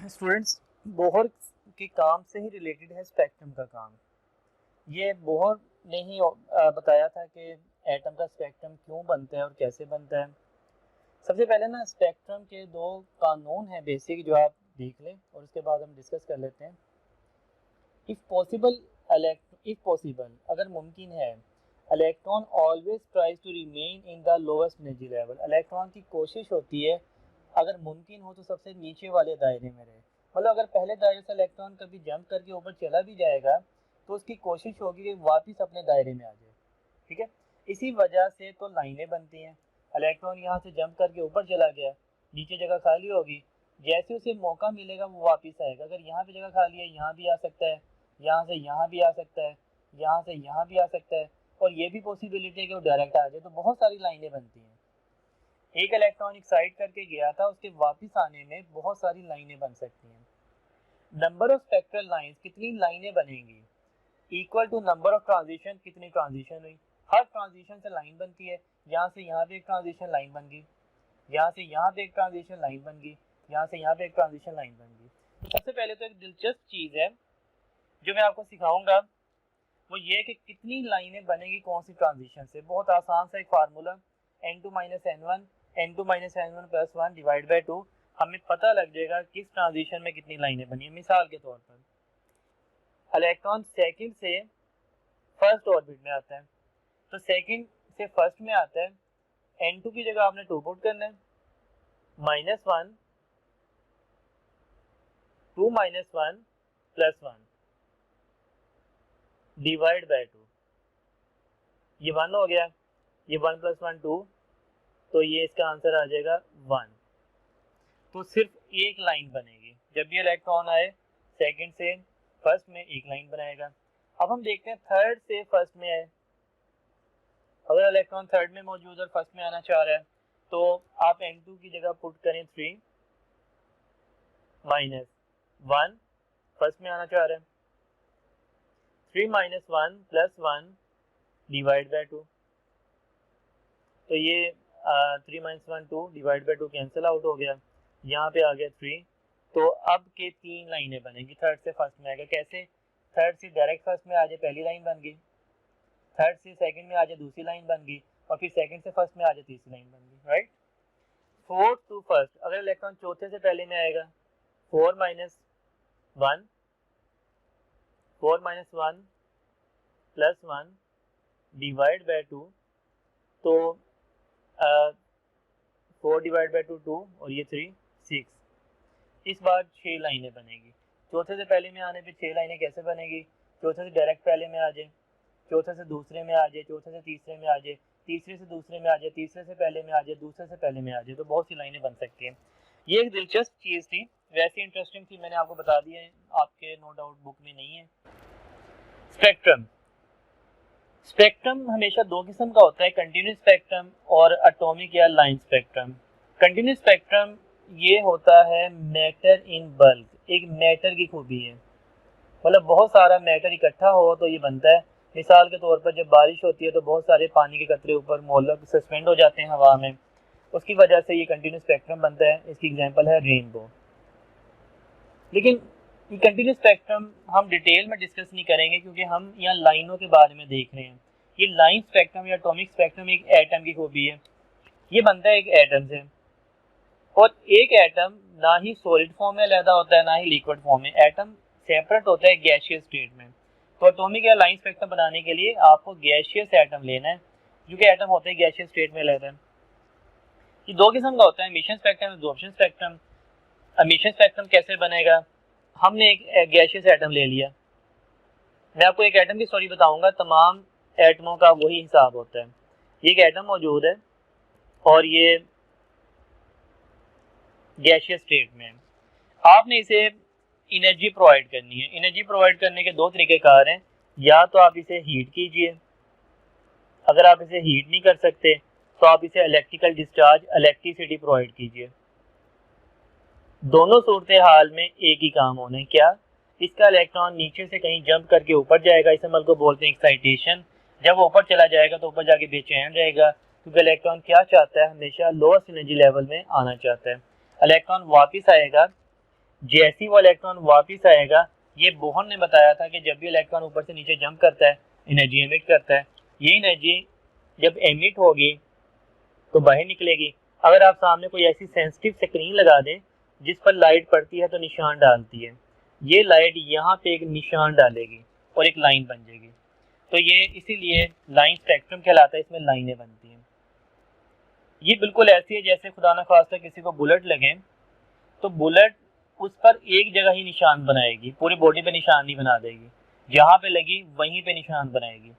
Students, Bohr के काम से ही रिलेटेड है स्पेक्ट्रम का काम। ये बोहर ने ही बताया था कि एटम का स्पेक्ट्रम क्यों बनता है और कैसे बनता है। सबसे पहले ना स्पेक्ट्रम के दो कानून हैं बेसिक, जो आप देख लें और उसके बाद हम डिस्कस कर लेते हैं। इफ़ पॉसिबल अगर मुमकिन है, electron always tries to remain in the lowest energy level. Electron की कोशिश होती है अगर मुमकिन हो तो सबसे नीचे वाले दायरे में रहे। मतलब अगर पहले दायरे से इलेक्ट्रॉन कभी जंप करके ऊपर चला भी जाएगा तो उसकी कोशिश होगी कि वापस अपने दायरे में आ जाए। ठीक है, इसी वजह से तो लाइनें बनती हैं। इलेक्ट्रॉन यहाँ से जंप करके ऊपर चला गया, नीचे जगह खाली होगी, जैसे उसे मौका मिलेगा वो वापस आएगा। अगर यहाँ पे जगह खाली है, यहाँ भी आ सकता है, यहाँ से यहाँ भी आ सकता है, यहाँ से यहाँ भी आ सकता है, और ये भी पॉसिबिलिटी है कि वो डायरेक्ट आ जाए। तो बहुत सारी लाइनें बनती हैं। एक इलेक्ट्रॉन एक्साइट करके गया था, उसके वापस आने में बहुत सारी लाइनें बन सकती हैं। नंबर ऑफ स्पेक्ट्रल लाइंस, कितनी लाइनें बनेंगी, equal to number of transition, कितनी ट्रांजिशन हुई। हर ट्रांजिशन से लाइन बनती है। यहाँ से यहाँ पे एक ट्रांजिशन लाइन बन गई, यहाँ से यहाँ पे एक ट्रांजिशन लाइन बन गई, यहाँ से यहाँ पे एक ट्रांजिशन लाइन बन गई। सबसे पहले तो एक दिलचस्प चीज़ है जो मैं आपको सिखाऊंगा, वो ये कि कितनी लाइनें बनेगी कौन सी ट्रांजिशन से। बहुत आसान सा एक formula, n2 minus n1 n2 minus n1 plus 1 divide by 2। हमें पता लग जाएगा किस ट्रांजिशन में कितनी लाइनें बनी है। मिसाल के तौर पर इलेक्ट्रॉन सेकंड से फर्स्ट ऑर्बिट में आता है, तो सेकंड से फर्स्ट में आता है, n2 की जगह आपने 2 पुट करना है, -1 2 माइनस 1 प्लस 1 डिवाइड बाई 2। ये 1 हो गया, ये 1 प्लस 1 2, तो ये इसका आंसर आ जाएगा 1। तो सिर्फ एक लाइन बनेगी। जब भी इलेक्ट्रॉन आए सेकंड से फर्स्ट में एक लाइन बनाएगा। अब हम देखते हैं थर्ड से फर्स्ट में आए। अगर इलेक्ट्रॉन थर्ड में मौजूद और फर्स्ट में आना चाह रहा है तो आप n2 की जगह पुट करें 3 माइनस 1, फर्स्ट में आना चाह रहा है, 3 माइनस 1 प्लस 1 डिवाइड बाई 2। तो ये 3 minus 1 2 divide by 2 cancel out हो गया, यहाँ पे आ गया 3। तो अब के 3 लाइनें बनेगी। थर्ड से फर्स्ट में आएगा। कैसे? थर्ड से डायरेक्ट फर्स्ट में आ जाए, पहली लाइन बन गई, थर्ड से सेकंड में आ जाए, दूसरी लाइन बन गई, और फिर सेकंड से फर्स्ट में आ जाए, तीसरी लाइन बन गई। राइट। फोर्थ टू फर्स्ट, अगर इलेक्ट्रॉन चौथे से पहले में आएगा, 4 माइनस 1 प्लस 1 डिवाइड बाई 2। तो 4 डिवाइड बाई 2 2, और ये 3 6। इस बार 6 लाइनें बनेगी। चौथे से पहले में आने पे 6 लाइनें कैसे बनेगी? चौथे से डायरेक्ट पहले में आ जाए, चौथे से दूसरे में आ जाए, चौथे से तीसरे में आ जाए, तीसरे से दूसरे में आ जाए, तीसरे से पहले में आ जाए, दूसरे से पहले में आ जाए। तो बहुत सी लाइनें बन सकती हैं। ये एक दिलचस्प चीज़ थी, वैसे इंटरेस्टिंग थी, मैंने आपको बता दिया है, आपके नो डाउट बुक में नहीं है। स्पेक्ट्रम हमेशा दो किस्म का होता है, कंटिन्यूस स्पेक्ट्रम और एटॉमिक या लाइन स्पेक्ट्रम। कंटिन्यूस स्पेक्ट्रम ये होता है मैटर इन बल्क, एक मैटर की खूबी है। मतलब बहुत सारा मैटर इकट्ठा हो तो ये बनता है। मिसाल के तौर पर जब बारिश होती है तो बहुत सारे पानी के कतरे ऊपर मोलक सस्पेंड हो जाते हैं हवा में, उसकी वजह से ये कंटिन्यूस स्पेक्ट्रम बनता है। इसकी एग्जांपल है रेनबो। लेकिन ये कंटिन्यूस स्पेक्ट्रम हम डिटेल में डिस्कस नहीं करेंगे क्योंकि हम यहाँ लाइनों के बारे में देख रहे हैं। ये लाइन स्पेक्ट्रम या एटॉमिक स्पेक्ट्रम एक एटम की खूबी है। ये बनता है एक एटम से, और एक एटम ना ही सॉलिड फॉर्म में अलग होता है ना ही लिक्विड फॉर्म में। एटम सेपरेट होता है गैसियस स्टेट में। तो एटॉमिक या लाइन स्पेक्ट्रम बनाने के लिए आपको गैसियस एटम लेना है, क्योंकि एटम होते हैं गैसियस स्टेट में रहते हैं। ये दो किस्म का होता है, emission spectrum, absorption spectrum. Emission spectrum कैसे बनेगा? हमने एक गैसियस एटम ले लिया। मैं आपको एक एटम की स्टोरी बताऊंगा, तमाम एटमों का वही हिसाब होता है। ये एक एटम मौजूद है और ये गैसियस स्टेट में है। आपने इसे एनर्जी प्रोवाइड करनी है। एनर्जी प्रोवाइड करने के दो तरीक़ेकार हैं। या तो आप इसे हीट कीजिए, अगर आप इसे हीट नहीं कर सकते तो आप इसे इलेक्ट्रिकल डिस्चार्ज, इलेक्ट्रिसिटी प्रोवाइड कीजिए। दोनों सूरत हाल में एक ही काम होना है। क्या? इसका इलेक्ट्रॉन नीचे से कहीं जंप करके ऊपर जाएगा, इस अमल को बोलते हैं एक्साइटेशन। जब ऊपर चला जाएगा तो ऊपर जाके बेचैन रहेगा, क्योंकि इलेक्ट्रॉन क्या चाहता है? हमेशा लोएस्ट एनर्जी लेवल में आना चाहता है। इलेक्ट्रॉन वापस आएगा, जैसे वो इलेक्ट्रॉन वापस आएगा, ये बोहर ने बताया था कि जब भी इलेक्ट्रॉन ऊपर से नीचे जंप करता है, एनर्जी एमिट करता है, ये एनर्जी जब एमिट होगी तो बाहर निकलेगी। अगर आप सामने कोई ऐसी सेंसिटिव स्क्रीन लगा दें जिस पर लाइट पड़ती है तो निशान डालती है, ये लाइट यहाँ पे एक निशान डालेगी और एक लाइन बन जाएगी। तो ये इसीलिए लाइन स्पेक्ट्रम कहलाता है, इसमें लाइनें बनती हैं। ये बिल्कुल ऐसी है जैसे खुदा न खास्ता किसी को बुलेट लगे तो बुलेट उस पर एक जगह ही निशान बनाएगी, पूरी बॉडी पे निशान नहीं बना देगी, जहाँ पे लगी वहीं पे निशान बनाएगी।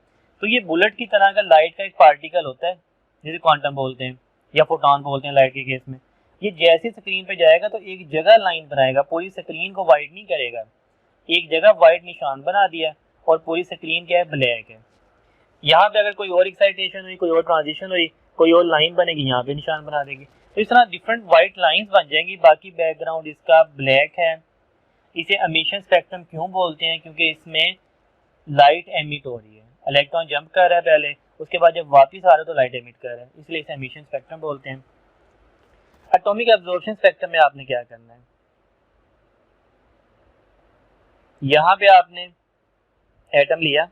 तो ये बुलेट की तरह का लाइट का एक पार्टिकल होता है जिसे क्वांटम बोलते हैं या फोटॉन बोलते हैं लाइट के केस में। ये जैसे स्क्रीन पे जाएगा तो एक जगह लाइन बनाएगा, पूरी स्क्रीन को वाइट नहीं करेगा, एक जगह वाइट निशान बना दिया और पूरी स्क्रीन क्या है, ब्लैक है। यहाँ पे अगर कोई और एक्साइटेशन हुई, कोई और ट्रांजिशन हुई, कोई और लाइन बनेगी, यहाँ पे निशान बना देगी। तो इस तरह डिफरेंट वाइट लाइंस बन जाएंगी। बाकी बैकग्राउंड इसका ब्लैक है। इसे एमिशन स्पेक्ट्रम क्यों बोलते हैं? क्योंकि इसमें लाइट एमिट हो रही है, इलेक्ट्रॉन जंप कर रहा है पहले, उसके बाद जब वापस आ रहा है तो लाइट एमिट कर रहा है, इसलिए इसे एमिशन स्पेक्ट्रम बोलते हैं। एटॉमिक एब्जॉर्प्शन स्पेक्ट्रम में आपने क्या करना है, यहाँ पे आपने एटम लिया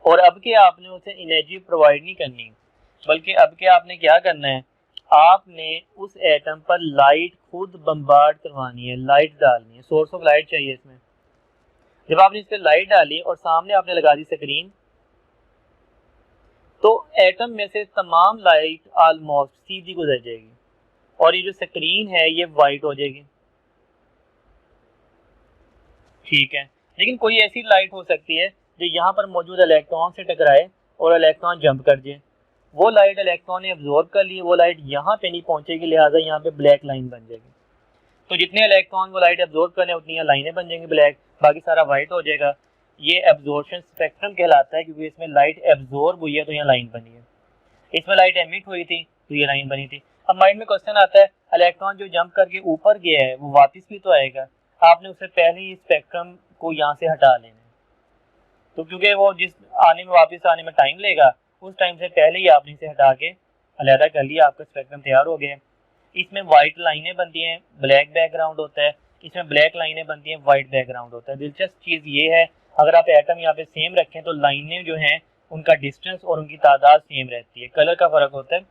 और अब के आपने उसे एनर्जी प्रोवाइड नहीं करनी, बल्कि अब के आपने क्या करना है, आपने उस एटम पर लाइट खुद बम्बार्ड करवानी है, लाइट डालनी है, सोर्स ऑफ लाइट चाहिए इसमें। जब आपने इस पर लाइट डाली और सामने आपने लगा दी स्क्रीन, तो एटम में से तमाम लाइट ऑलमोस्ट सीधी गुजर जाएगी और ये जो स्क्रीन है ये वाइट हो जाएगी, ठीक है। लेकिन कोई ऐसी लाइट हो सकती है जो यहाँ पर मौजूद इलेक्ट्रॉन से टकराए और इलेक्ट्रॉन जंप कर जाए, वो लाइट इलेक्ट्रॉन ने एब्जॉर्ब कर ली, वो लाइट यहाँ पे नहीं पहुंचेगी, लिहाजा यहाँ पे ब्लैक लाइन बन जाएगी। तो जितने इलेक्ट्रॉन वो लाइट एब्जॉर्ब करने उतनी लाइनें बन जाएंगी ब्लैक, बाकी सारा वाइट हो जाएगा। ये एब्जॉर्प्शन स्पेक्ट्रम कहलाता है, क्योंकि इसमें लाइट एब्जॉर्ब हुई है तो यहाँ लाइन बनी है, इसमें लाइट एमिट हुई थी तो ये लाइन बनी थी। अब माइंड में क्वेश्चन आता है, इलेक्ट्रॉन जो जंप करके ऊपर गया है वो वापस भी तो आएगा, आपने उससे पहले ही स्पेक्ट्रम को यहाँ से हटा लेना है। तो क्योंकि वो जिस आने में वापस आने में टाइम लेगा, उस टाइम से पहले ही आपने इसे हटा के अलहदा कर लिया, आपका स्पेक्ट्रम तैयार हो गया। इसमें वाइट लाइनें बनती हैं, ब्लैक बैकग्राउंड होता है, इसमें ब्लैक लाइनें बनती हैं, वाइट बैकग्राउंड होता है। दिलचस्प चीज़ ये है, अगर आप एटम यहाँ पे सेम रखें तो लाइनें जो हैं उनका डिस्टेंस और उनकी तादाद सेम रहती है, कलर का फ़र्क होता है,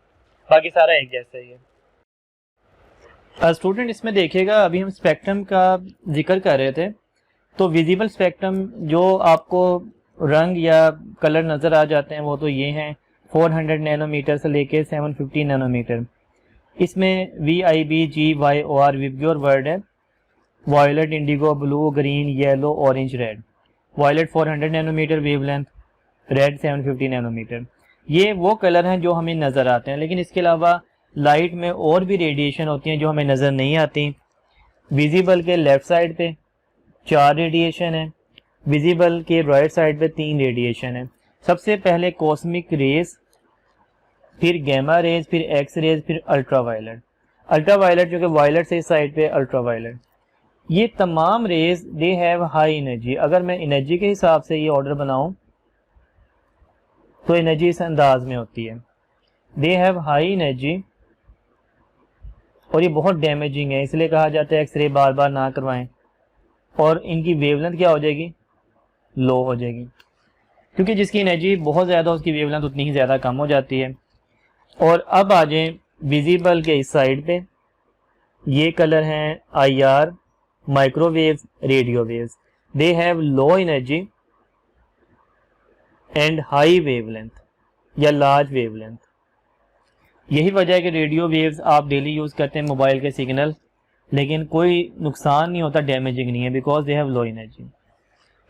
बाकी सारा एक जैसा ही है। स्टूडेंट इसमें देखिएगा, अभी हम स्पेक्ट्रम का जिक्र कर रहे थे, तो विजिबल स्पेक्ट्रम जो आपको रंग या कलर नज़र आ जाते हैं वो तो ये हैं 400 नैनोमीटर से लेके 750 नैनोमीटर। इसमें VIBGYOR विबग्योर वर्ड है, violet, indigo, blue, green, yellow, orange, red. Violet 400 nanometer wavelength, red 750 nanometer. ये वो कलर हैं जो हमें नज़र आते हैं, लेकिन इसके अलावा लाइट में और भी रेडिएशन होती हैं जो हमें नज़र नहीं आती। विजिबल के लेफ़्ट साइड पे 4 रेडिएशन है, विजिबल के राइट साइड पे 3 रेडिएशन है। सबसे पहले कॉस्मिक रेज, फिर गैमा रेज, फिर एक्स रेज, फिर अल्ट्रावायलेट। अल्ट्रावायलेट जो कि वायलेट से इस साइड पे अल्ट्रावायलेट, ये तमाम rays they have high energy. अगर मैं एनर्जी के हिसाब से ये ऑर्डर बनाऊं तो एनर्जी इस अंदाज में होती है, दे हैव हाई एनर्जी, और ये बहुत डैमेजिंग है, इसलिए कहा जाता है एक्सरे बार बार ना करवाएं। और इनकी वेवलेंथ क्या हो जाएगी, लो हो जाएगी, क्योंकि जिसकी एनर्जी बहुत ज़्यादा उसकी वेवलेंथ उतनी ही ज़्यादा कम हो जाती है। और अब आ जाए विजिबल के इस साइड पे, ये कलर हैं IR, microwaves, radio waves. They have low energy and high wavelength या लार्ज वेवलेंथ। यही वजह है कि रेडियो वेव्स आप डेली यूज़ करते हैं मोबाइल के सिग्नल, लेकिन कोई नुकसान नहीं होता, डैमेजिंग नहीं है, because they have low energy.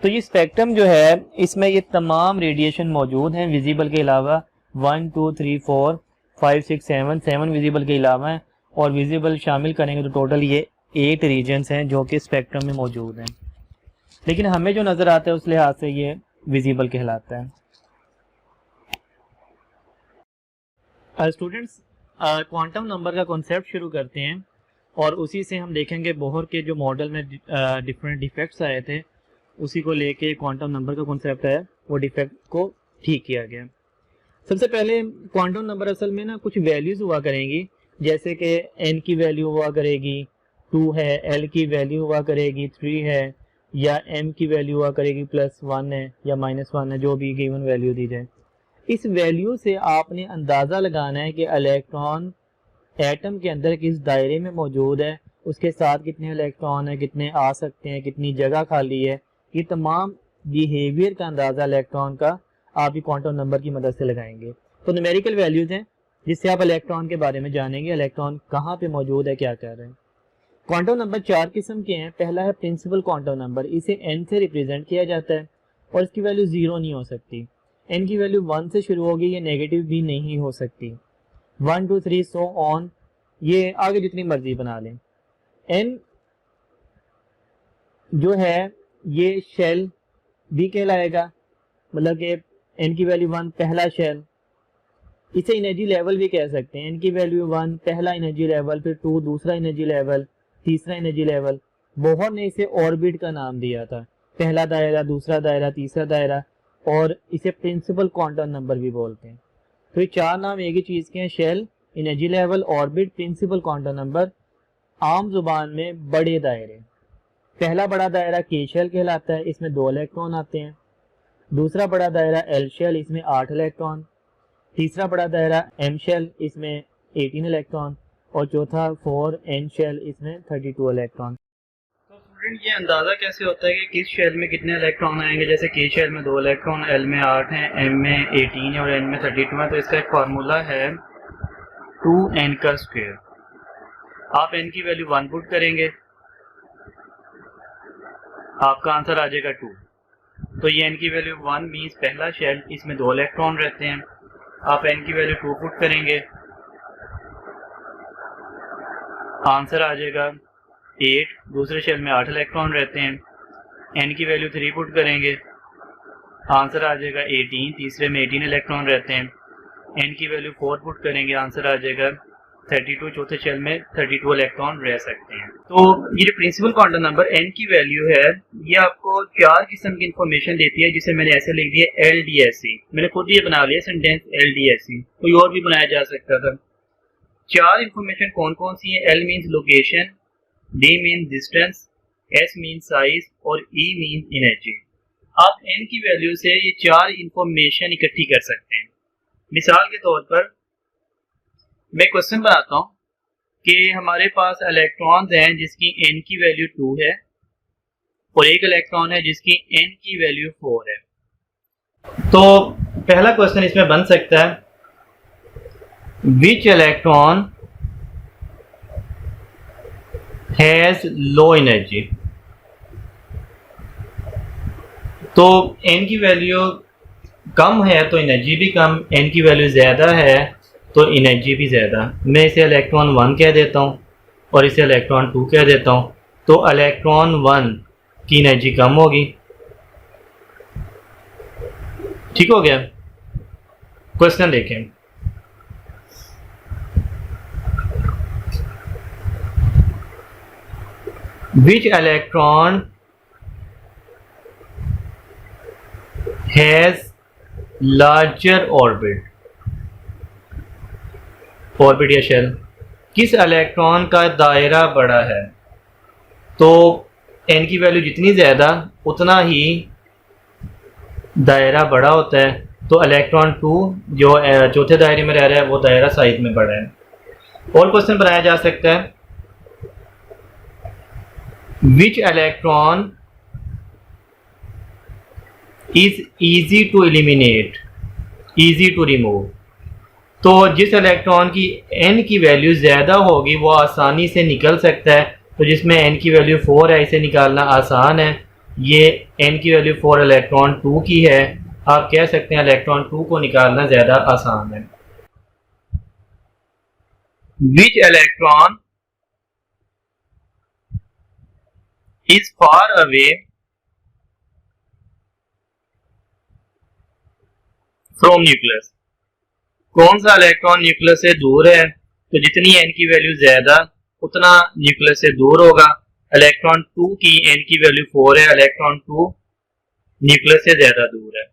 तो ये स्पेक्ट्रम जो है इसमें ये तमाम रेडिएशन मौजूद हैं विजिबल के अलावा, 1 2 3 4 5 6 7 विजिबल के अलावा हैं, और विजिबल शामिल करेंगे तो टोटल ये 8 रीजन्स हैं जो कि स्पेक्ट्रम में मौजूद हैं, लेकिन हमें जो नज़र आता है उस लिहाज से ये विजिबल कहलाता है। स्टूडेंट्स क्वांटम नंबर का कॉन्सेप्ट शुरू करते हैं और उसी से हम देखेंगे बोहर के जो मॉडल में डिफरेंट डिफेक्ट्स आए थे उसी को लेके क्वांटम नंबर का कॉन्सेप्ट है वो डिफेक्ट को ठीक किया गया। सबसे पहले क्वांटम नंबर असल में ना कुछ वैल्यूज़ हुआ करेंगी, जैसे कि n की वैल्यू हुआ करेगी, 2 है, L की वैल्यू हुआ करेगी 3 है, या M की वैल्यू हुआ करेगी +1 है या -1 है, जो भी गिवन वैल्यू दी जाए। इस वैल्यू से आपने अंदाज़ा लगाना है कि इलेक्ट्रॉन एटम के अंदर किस दायरे में मौजूद है, उसके साथ कितने इलेक्ट्रॉन है, कितने आ सकते हैं, कितनी जगह खाली है। ये तमाम बिहेवियर का अंदाज़ा इलेक्ट्रॉन का आप क्वांटम नंबर की मदद से लगाएंगे। तो न्यूमेरिकल वैल्यूज़ हैं जिससे आप इलेक्ट्रॉन के बारे में जानेंगे, इलेक्ट्रॉन कहाँ पे मौजूद है, क्या कर रहे हैं। क्वांटम नंबर 4 किस्म के हैं। पहला है प्रिंसिपल क्वांटम नंबर, इसे n से रिप्रेजेंट किया जाता है और इसकी वैल्यू 0 नहीं हो सकती। n की वैल्यू 1 से शुरू होगी, ये नेगेटिव भी नहीं हो सकती। 1 2 3 सो ऑन, ये आगे जितनी मर्जी बना लें। n जो है ये शेल भी कहलाएगा, मतलब कि n की वैल्यू 1 पहला शेल। इसे एनर्जी लेवल भी कह सकते हैं। n की वैल्यू 1 पहला एनर्जी लेवल, फिर 2 दूसरा एनर्जी लेवल, तीसरा एनर्जी लेवल। बोहर ने इसे ऑर्बिट का नाम दिया था, पहला दायरा, दूसरा दायरा, तीसरा दायरा, और इसे प्रिंसिपल क्वांटम नंबर भी बोलते हैं। तो ये 4 नाम एक ही चीज़ के हैं, shell, energy level, orbit, principal quantum number. आम जुबान में बड़े दायरे, पहला बड़ा दायरा के शेल कहलाता है, इसमें 2 इलेक्ट्रॉन आते हैं। दूसरा बड़ा दायरा एल शेल, इसमें 8 इलेक्ट्रॉन। तीसरा बड़ा दायरा एम शेल, इसमें 18 इलेक्ट्रॉन, और चौथा 4n शेल, इसमें 32 इलेक्ट्रॉन। तो स्टूडेंट ये अंदाज़ा कैसे होता है कि किस शेल में कितने इलेक्ट्रॉन आएंगे? जैसे के शेल में 2 इलेक्ट्रॉन, एल में 8 हैं, एम में 18 है और एन में 32 है। तो इसका एक फार्मूला है 2n का स्क्वायर। आप n की वैल्यू 1 पुट करेंगे, आपका आंसर आ जाएगा 2। तो ये n की वैल्यू 1 मीन्स पहला शेल, इसमें 2 इलेक्ट्रॉन रहते हैं। आप n की वैल्यू 2 पुट करेंगे, आंसर आ जाएगा 8। दूसरे शेल में 8 इलेक्ट्रॉन रहते हैं। n की वैल्यू 3 पुट करेंगे, आंसर आ जाएगा 18। तीसरे में 18 इलेक्ट्रॉन रहते हैं। n की वैल्यू 4 पुट करेंगे, आंसर आ जाएगा 32। चौथे शेल में 32 इलेक्ट्रॉन रह सकते हैं। तो ये जो प्रिंसिपल क्वांटम नंबर n की वैल्यू है, ये आपको 4 किस्म की इंफॉर्मेशन देती है, जिसे मैंने ऐसे लिख दिया LDSE। मैंने खुद ये बना लिया सेंटेंस LDSE, कोई और भी बनाया जा सकता था। 4 इंफॉर्मेशन कौन कौन सी है? L means location, D means distance, S means size और E मीन्स एनर्जी। आप n की वैल्यू से ये 4 इंफॉर्मेशन इकट्ठी कर सकते हैं। मिसाल के तौर पर मैं क्वेश्चन बनाता हूँ कि हमारे पास इलेक्ट्रॉन्स हैं जिसकी n की वैल्यू 2 है और एक इलेक्ट्रॉन है जिसकी n की वैल्यू 4 है। तो पहला क्वेश्चन इसमें बन सकता है, Which electron has low energy? तो n की वैल्यू कम है तो एनर्जी भी कम, n की वैल्यू ज़्यादा है तो एनर्जी भी ज़्यादा। मैं इसे इलेक्ट्रॉन 1 कह देता हूँ और इसे इलेक्ट्रॉन 2 कह देता हूँ। तो इलेक्ट्रॉन 1 की एनर्जी कम होगी। ठीक हो गया? क्वेश्चन देखें, Which electron has larger orbit? Orbit या शेल, किस इलेक्ट्रॉन का दायरा बड़ा है? तो n की वैल्यू जितनी ज़्यादा उतना ही दायरा बड़ा होता है। तो इलेक्ट्रॉन 2 जो चौथे दायरे में रह रहा है वो दायरा साइज में बड़ा है। और क्वेश्चन बनाया जा सकता है, Which electron is easy to eliminate, easy to remove? तो जिस इलेक्ट्रॉन की n की वैल्यू ज़्यादा होगी वो आसानी से निकल सकता है। तो जिसमें n की वैल्यू 4 है, इसे निकालना आसान है। ये n की वैल्यू 4 इलेक्ट्रॉन 2 की है, आप कह सकते हैं इलेक्ट्रॉन 2 को निकालना ज़्यादा आसान है। Which electron is far away from nucleus? कौन सा इलेक्ट्रॉन न्यूक्लियस से दूर है? तो जितनी n की वैल्यू ज्यादा उतना न्यूक्लियस से दूर होगा। इलेक्ट्रॉन 2 की n की वैल्यू 4 है, इलेक्ट्रॉन 2 न्यूक्लियस से ज्यादा दूर है।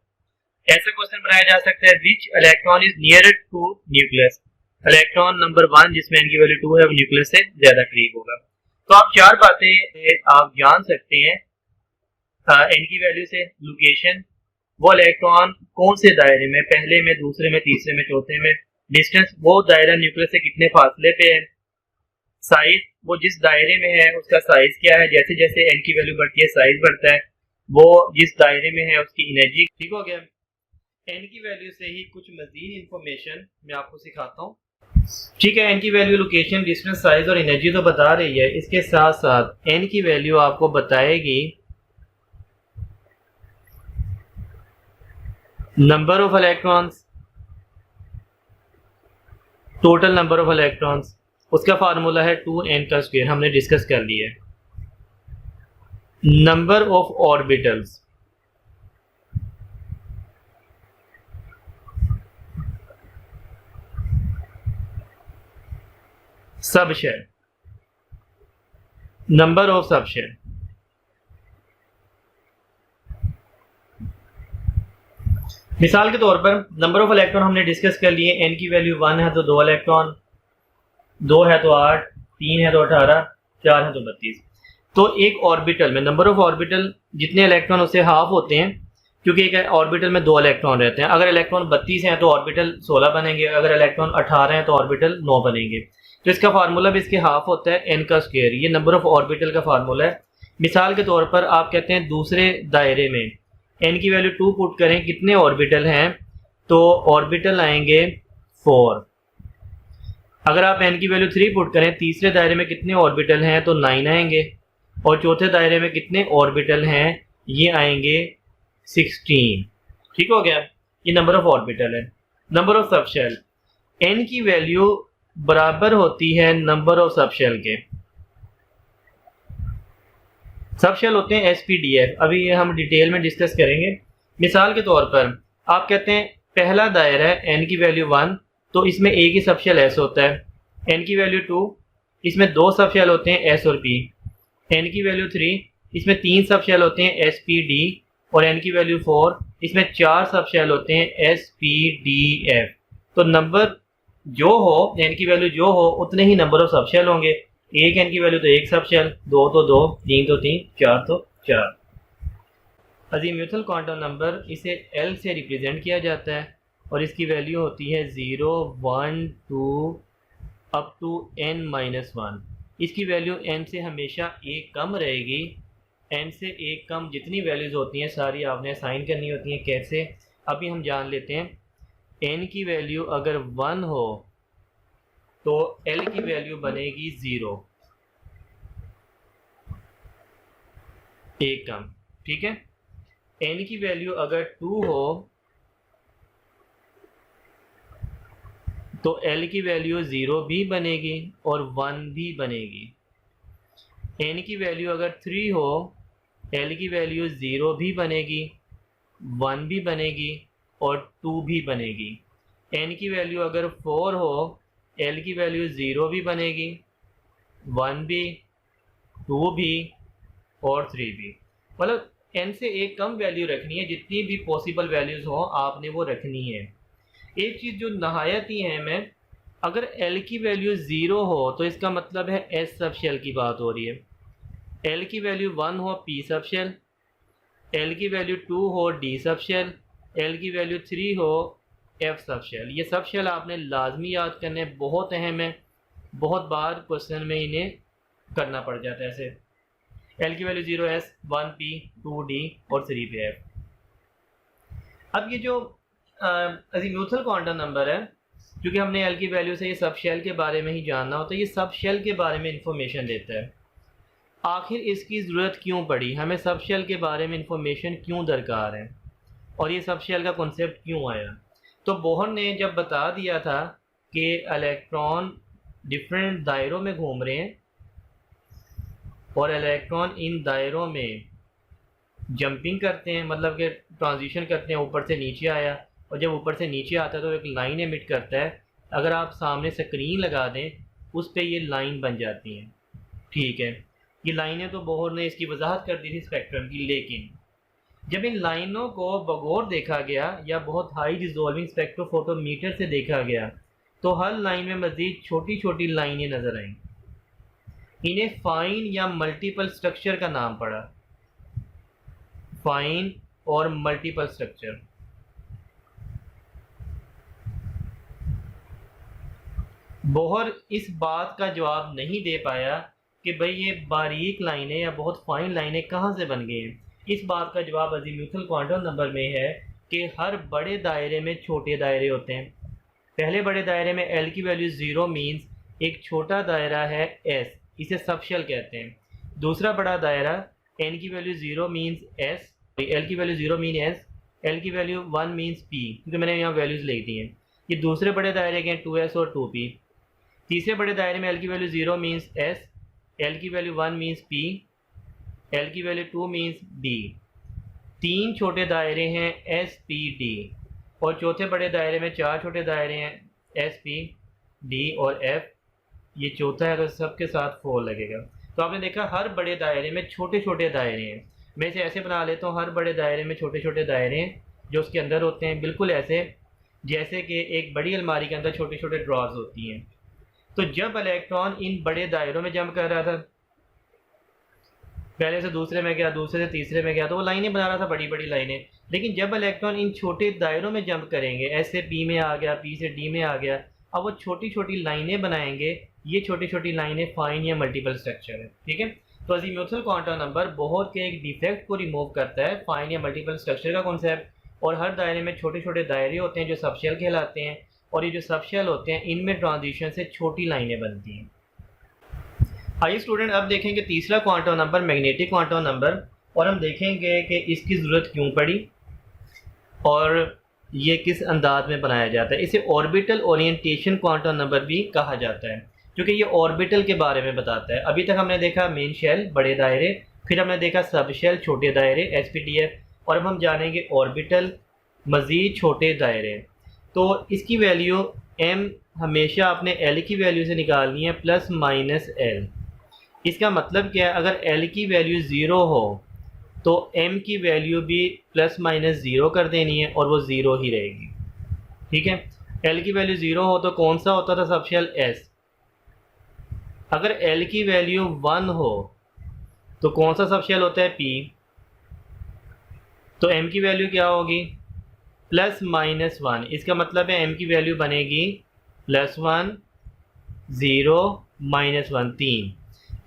ऐसा क्वेश्चन बनाया जा सकता है, which electron is near to nucleus? Electron number 1 जिसमें n की वैल्यू 2 है वो न्यूक्लियस से ज्यादा करीब होगा। तो आप चार बातें आप जान सकते हैं एन की वैल्यू से। लोकेशन, वो इलेक्ट्रॉन कौन से दायरे में, पहले में, दूसरे में, तीसरे में, चौथे में। डिस्टेंस, वो दायरा न्यूक्लियस से कितने फासले पे है। साइज, वो जिस दायरे में है उसका साइज क्या है, जैसे जैसे एन की वैल्यू बढ़ती है साइज बढ़ता है। वो जिस दायरे में है उसकी एनर्जी। ठीक हो गया। एन की वैल्यू से ही कुछ मजीद इंफॉर्मेशन मैं आपको सिखाता हूँ। ठीक है, एन की वैल्यू लोकेशन, डिस्टेंस, साइज और एनर्जी तो बता रही है। इसके साथ साथ एन की वैल्यू आपको बताएगी number of electrons, total number of electrons. उसका फार्मूला है 2n का स्क्वायर, हमने डिस्कस कर लिया है। Number of orbitals, subshell, number of subshell. मिसाल के तौर पर नंबर ऑफ इलेक्ट्रॉन हमने डिस्कस कर लिए। एन की वैल्यू 1 है तो 2 इलेक्ट्रॉन, 2 है तो 8, 3 है तो 18, 4 है तो 32। तो एक ऑर्बिटल में नंबर ऑफ ऑर्बिटल जितने इलेक्ट्रॉन उससे हाफ होते हैं, क्योंकि एक ऑर्बिटल में 2 इलेक्ट्रॉन रहते हैं। अगर इलेक्ट्रॉन 32 हैं तो ऑर्बिटल 16 बनेंगे, अगर इलेक्ट्रॉन 18 हैं तो ऑर्बिटल 9 बनेंगे। तो इसका फार्मूला भी इसके हाफ होता है एन का स्क्वायर। ये नंबर ऑफ ऑर्बिटल का फार्मूला है। मिसाल के तौर पर आप कहते हैं दूसरे दायरे में एन की वैल्यू 2 पुट करें, कितने ऑर्बिटल हैं, तो ऑर्बिटल आएंगे 4। अगर आप एन की वैल्यू 3 पुट करें, तीसरे दायरे में कितने ऑर्बिटल हैं, तो 9 आएंगे। और चौथे दायरे में कितने ऑर्बिटल हैं, ये आएंगे 16। ठीक हो गया। ये नंबर ऑफ ऑर्बिटल है। नंबर ऑफ सबशेल, एन की वैल्यू बराबर होती है नंबर ऑफ सबशेल के। सबशेल होते हैं एसपीडीएफ, अभी ये हम डिटेल में डिस्कस करेंगे। मिसाल के तौर पर आप कहते हैं पहला दायरा है एन की वैल्यू 1, तो इसमें एक ही सबशेल एस होता है। एन की वैल्यू 2, इसमें 2 सबशेल होते हैं एस और पी। एन की वैल्यू 3, इसमें 3 सबशेल होते हैं एस पी डी। और एन की वैल्यू 4, इसमें 4 सबशेल होते हैं एस पी डी एफ। तो नंबर जो हो, एन की वैल्यू जो हो, उतने ही नंबर ऑफ सबशेल होंगे। एक एन की वैल्यू तो एक सबशेल, 2 तो 2, 3 तो 3, 4 तो 4। अजीमुथल क्वांटम नंबर इसे एल से रिप्रेजेंट किया जाता है और इसकी वैल्यू होती है 0, 1, 2 अप टू n-1। इसकी वैल्यू n से हमेशा एक कम रहेगी। n से एक कम जितनी वैल्यूज़ होती हैं सारी आपने असाइन करनी होती हैं। कैसे, अभी हम जान लेते हैं। n की वैल्यू अगर 1 हो तो l की वैल्यू बनेगी 0, एक कम। ठीक है। n की वैल्यू अगर 2 हो तो l की वैल्यू 0 भी बनेगी और 1 भी बनेगी। n की वैल्यू अगर 3 हो, l की वैल्यू 0 भी बनेगी, 1 भी बनेगी और 2 भी बनेगी। n की वैल्यू अगर 4 हो, l की वैल्यू 0 भी बनेगी, 1 भी, 2 भी और 3 भी। मतलब n से एक कम वैल्यू रखनी है। जितनी भी पॉसिबल वैल्यूज़ हो आपने वो रखनी है। एक चीज़ जो नहायत ही अहम है, अगर l की वैल्यू 0 हो तो इसका मतलब है s सबशेल की बात हो रही है। l की वैल्यू 1 हो p सबशेल, l की वैल्यू 2 हो d सबशेल, l की वैल्यू 3 हो f सबशेल। ये सबशेल आपने लाजमी याद करने, बहुत अहम है। बहुत बार क्वेश्चन में इन्हें करना पड़ जाता है ऐसे। l की वैल्यू 0s, 1p, 2d और 3pf। अब ये जो अजीमुथल क्वांटम नंबर है, क्योंकि हमने l की वैल्यू से ये सब शेल के बारे में ही जानना होता है, ये सब शेल के बारे में इंफॉर्मेशन देता है। आखिर इसकी ज़रूरत क्यों पड़ी, हमें सब शेल के बारे में इंफॉर्मेशन क्यों दरकार है और ये सब शेल का कॉन्सेप्ट क्यों आया। तो बोहर ने जब बता दिया था कि इलेक्ट्रॉन डिफरेंट दायरों में घूम रहे हैं और इलेक्ट्रॉन इन दायरों में जंपिंग करते हैं, मतलब कि ट्रांजिशन करते हैं, ऊपर से नीचे आया, और जब ऊपर से नीचे आता है तो एक लाइन एमिट करता है। अगर आप सामने स्क्रीन लगा दें उस पर ये लाइन बन जाती हैं। ठीक है, ये लाइनें तो बोहर ने इसकी वजाहत कर दी थी स्पेक्ट्रम की, लेकिन जब इन लाइनों को बगौर देखा गया या बहुत हाई डिसॉल्विंग स्पेक्ट्रोफोटोमीटर से देखा गया तो हर लाइन में मज़ीद छोटी छोटी लाइनें नज़र आईं। इन्हें फाइन या मल्टीपल स्ट्रक्चर का नाम पड़ा, फाइन और मल्टीपल स्ट्रक्चर। बोहर इस बात का जवाब नहीं दे पाया कि भाई ये बारीक लाइनें या बहुत फाइन लाइनें कहाँ से बन गई हैं। इस बात का जवाब अज़ीमुथल क्वांटम नंबर में है कि हर बड़े दायरे में छोटे दायरे होते हैं। पहले बड़े दायरे में एल की वैल्यू 0 मीन्स एक छोटा दायरा है एस, इसे सबशेल कहते हैं। दूसरा बड़ा दायरा एन की वैल्यू 0 मीन्स एस, एल की वैल्यू 0 मीन एस, एल की वैल्यू 1 मीन्स पी, क्योंकि मैंने यहाँ वैल्यूज़ लिख दी हैं। ये दूसरे बड़े दायरे के 2s और 2p। तीसरे बड़े दायरे में एल की वैल्यू 0 मीन्स एस, एल की वैल्यू 1 मीन्स पी, एल की वैल्यू 2 मीन्स डी। तीन छोटे दायरे हैं एस पी डी, और चौथे बड़े दायरे में 4 छोटे दायरे हैं एस पी डी और एफ। ये चौथा है तो सबके साथ 4 लगेगा। तो आपने देखा हर बड़े दायरे में छोटे छोटे दायरे हैं। मैं इसे ऐसे बना लेता हूँ, हर बड़े दायरे में छोटे छोटे दायरे हैं जो उसके अंदर होते हैं, बिल्कुल ऐसे जैसे कि एक बड़ी अलमारी के अंदर छोटे छोटे ड्रॉर्स होती हैं। तो जब इलेक्ट्रॉन इन बड़े दायरों में जंप कर रहा था, पहले से दूसरे में गया, दूसरे से तीसरे में गया, तो वो लाइनें बना रहा था, बड़ी बड़ी लाइनें। लेकिन जब इलेक्ट्रॉन इन छोटे दायरों में जंप करेंगे, एस से पी में आ गया, पी से डी में आ गया, अब वो छोटी छोटी लाइनें बनाएंगे। ये छोटी छोटी लाइनें फाइन या मल्टीपल स्ट्रक्चर है। ठीक है, तो अज़ीमुथल क्वांटम नंबर बोहर के एक डिफेक्ट को रिमूव करता है, फाइन या मल्टीपल स्ट्रक्चर का कॉन्सेप्ट। और हर दायरे में छोटे छोटे दायरे होते हैं जो सबशेल कहलाते हैं, और ये जो सबशेल होते हैं इनमें ट्रांजिशन से छोटी लाइनें बनती हैं। आइए स्टूडेंट, अब देखेंगे तीसरा quantum number magnetic quantum number, और हम देखेंगे कि इसकी ज़रूरत क्यों पड़ी और ये किस अंदाज में बनाया जाता है। इसे ऑर्बिटल ओरिएंटेशन क्वांटम नंबर भी कहा जाता है, क्योंकि ये ऑर्बिटल के बारे में बताता है। अभी तक हमने देखा मेन शेल बड़े दायरे, फिर हमने देखा सब शेल छोटे दायरे SPDF, और अब हम जानेंगे ऑर्बिटल मज़ीद छोटे दायरे। तो इसकी वैल्यू m हमेशा अपने l की वैल्यू से निकालनी है प्लस माइनस l। इसका मतलब क्या है, अगर l की वैल्यू 0 हो तो m की वैल्यू भी प्लस माइनस 0 कर देनी है और वो 0 ही रहेगी। ठीक है, l की वैल्यू 0 हो तो कौन सा होता था सबशेल s। अगर l की वैल्यू 1 हो तो कौन सा सबशेल होता है p। तो m की वैल्यू क्या होगी, प्लस माइनस 1। इसका मतलब है m की वैल्यू बनेगी प्लस 1, 0, माइनस 1, 3।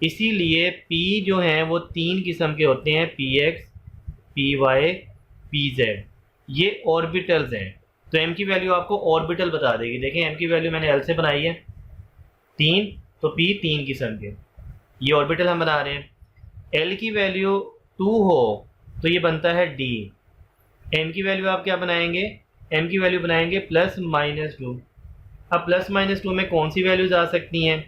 इसीलिए p जो हैं वो 3 किस्म के होते हैं, px, py, pz। ये ऑर्बिटल्स हैं। तो m की वैल्यू आपको ऑर्बिटल बता देगी। देखें m की वैल्यू मैंने l से बनाई है 3, तो p 3 किस्म के, ये ऑर्बिटल हम बना रहे हैं। l की वैल्यू 2 हो तो ये बनता है d। m की वैल्यू आप क्या बनाएंगे, m की वैल्यू बनाएंगे प्लस माइनस 2। अब प्लस माइनस 2 में कौन सी वैल्यूज़ आ सकती हैं,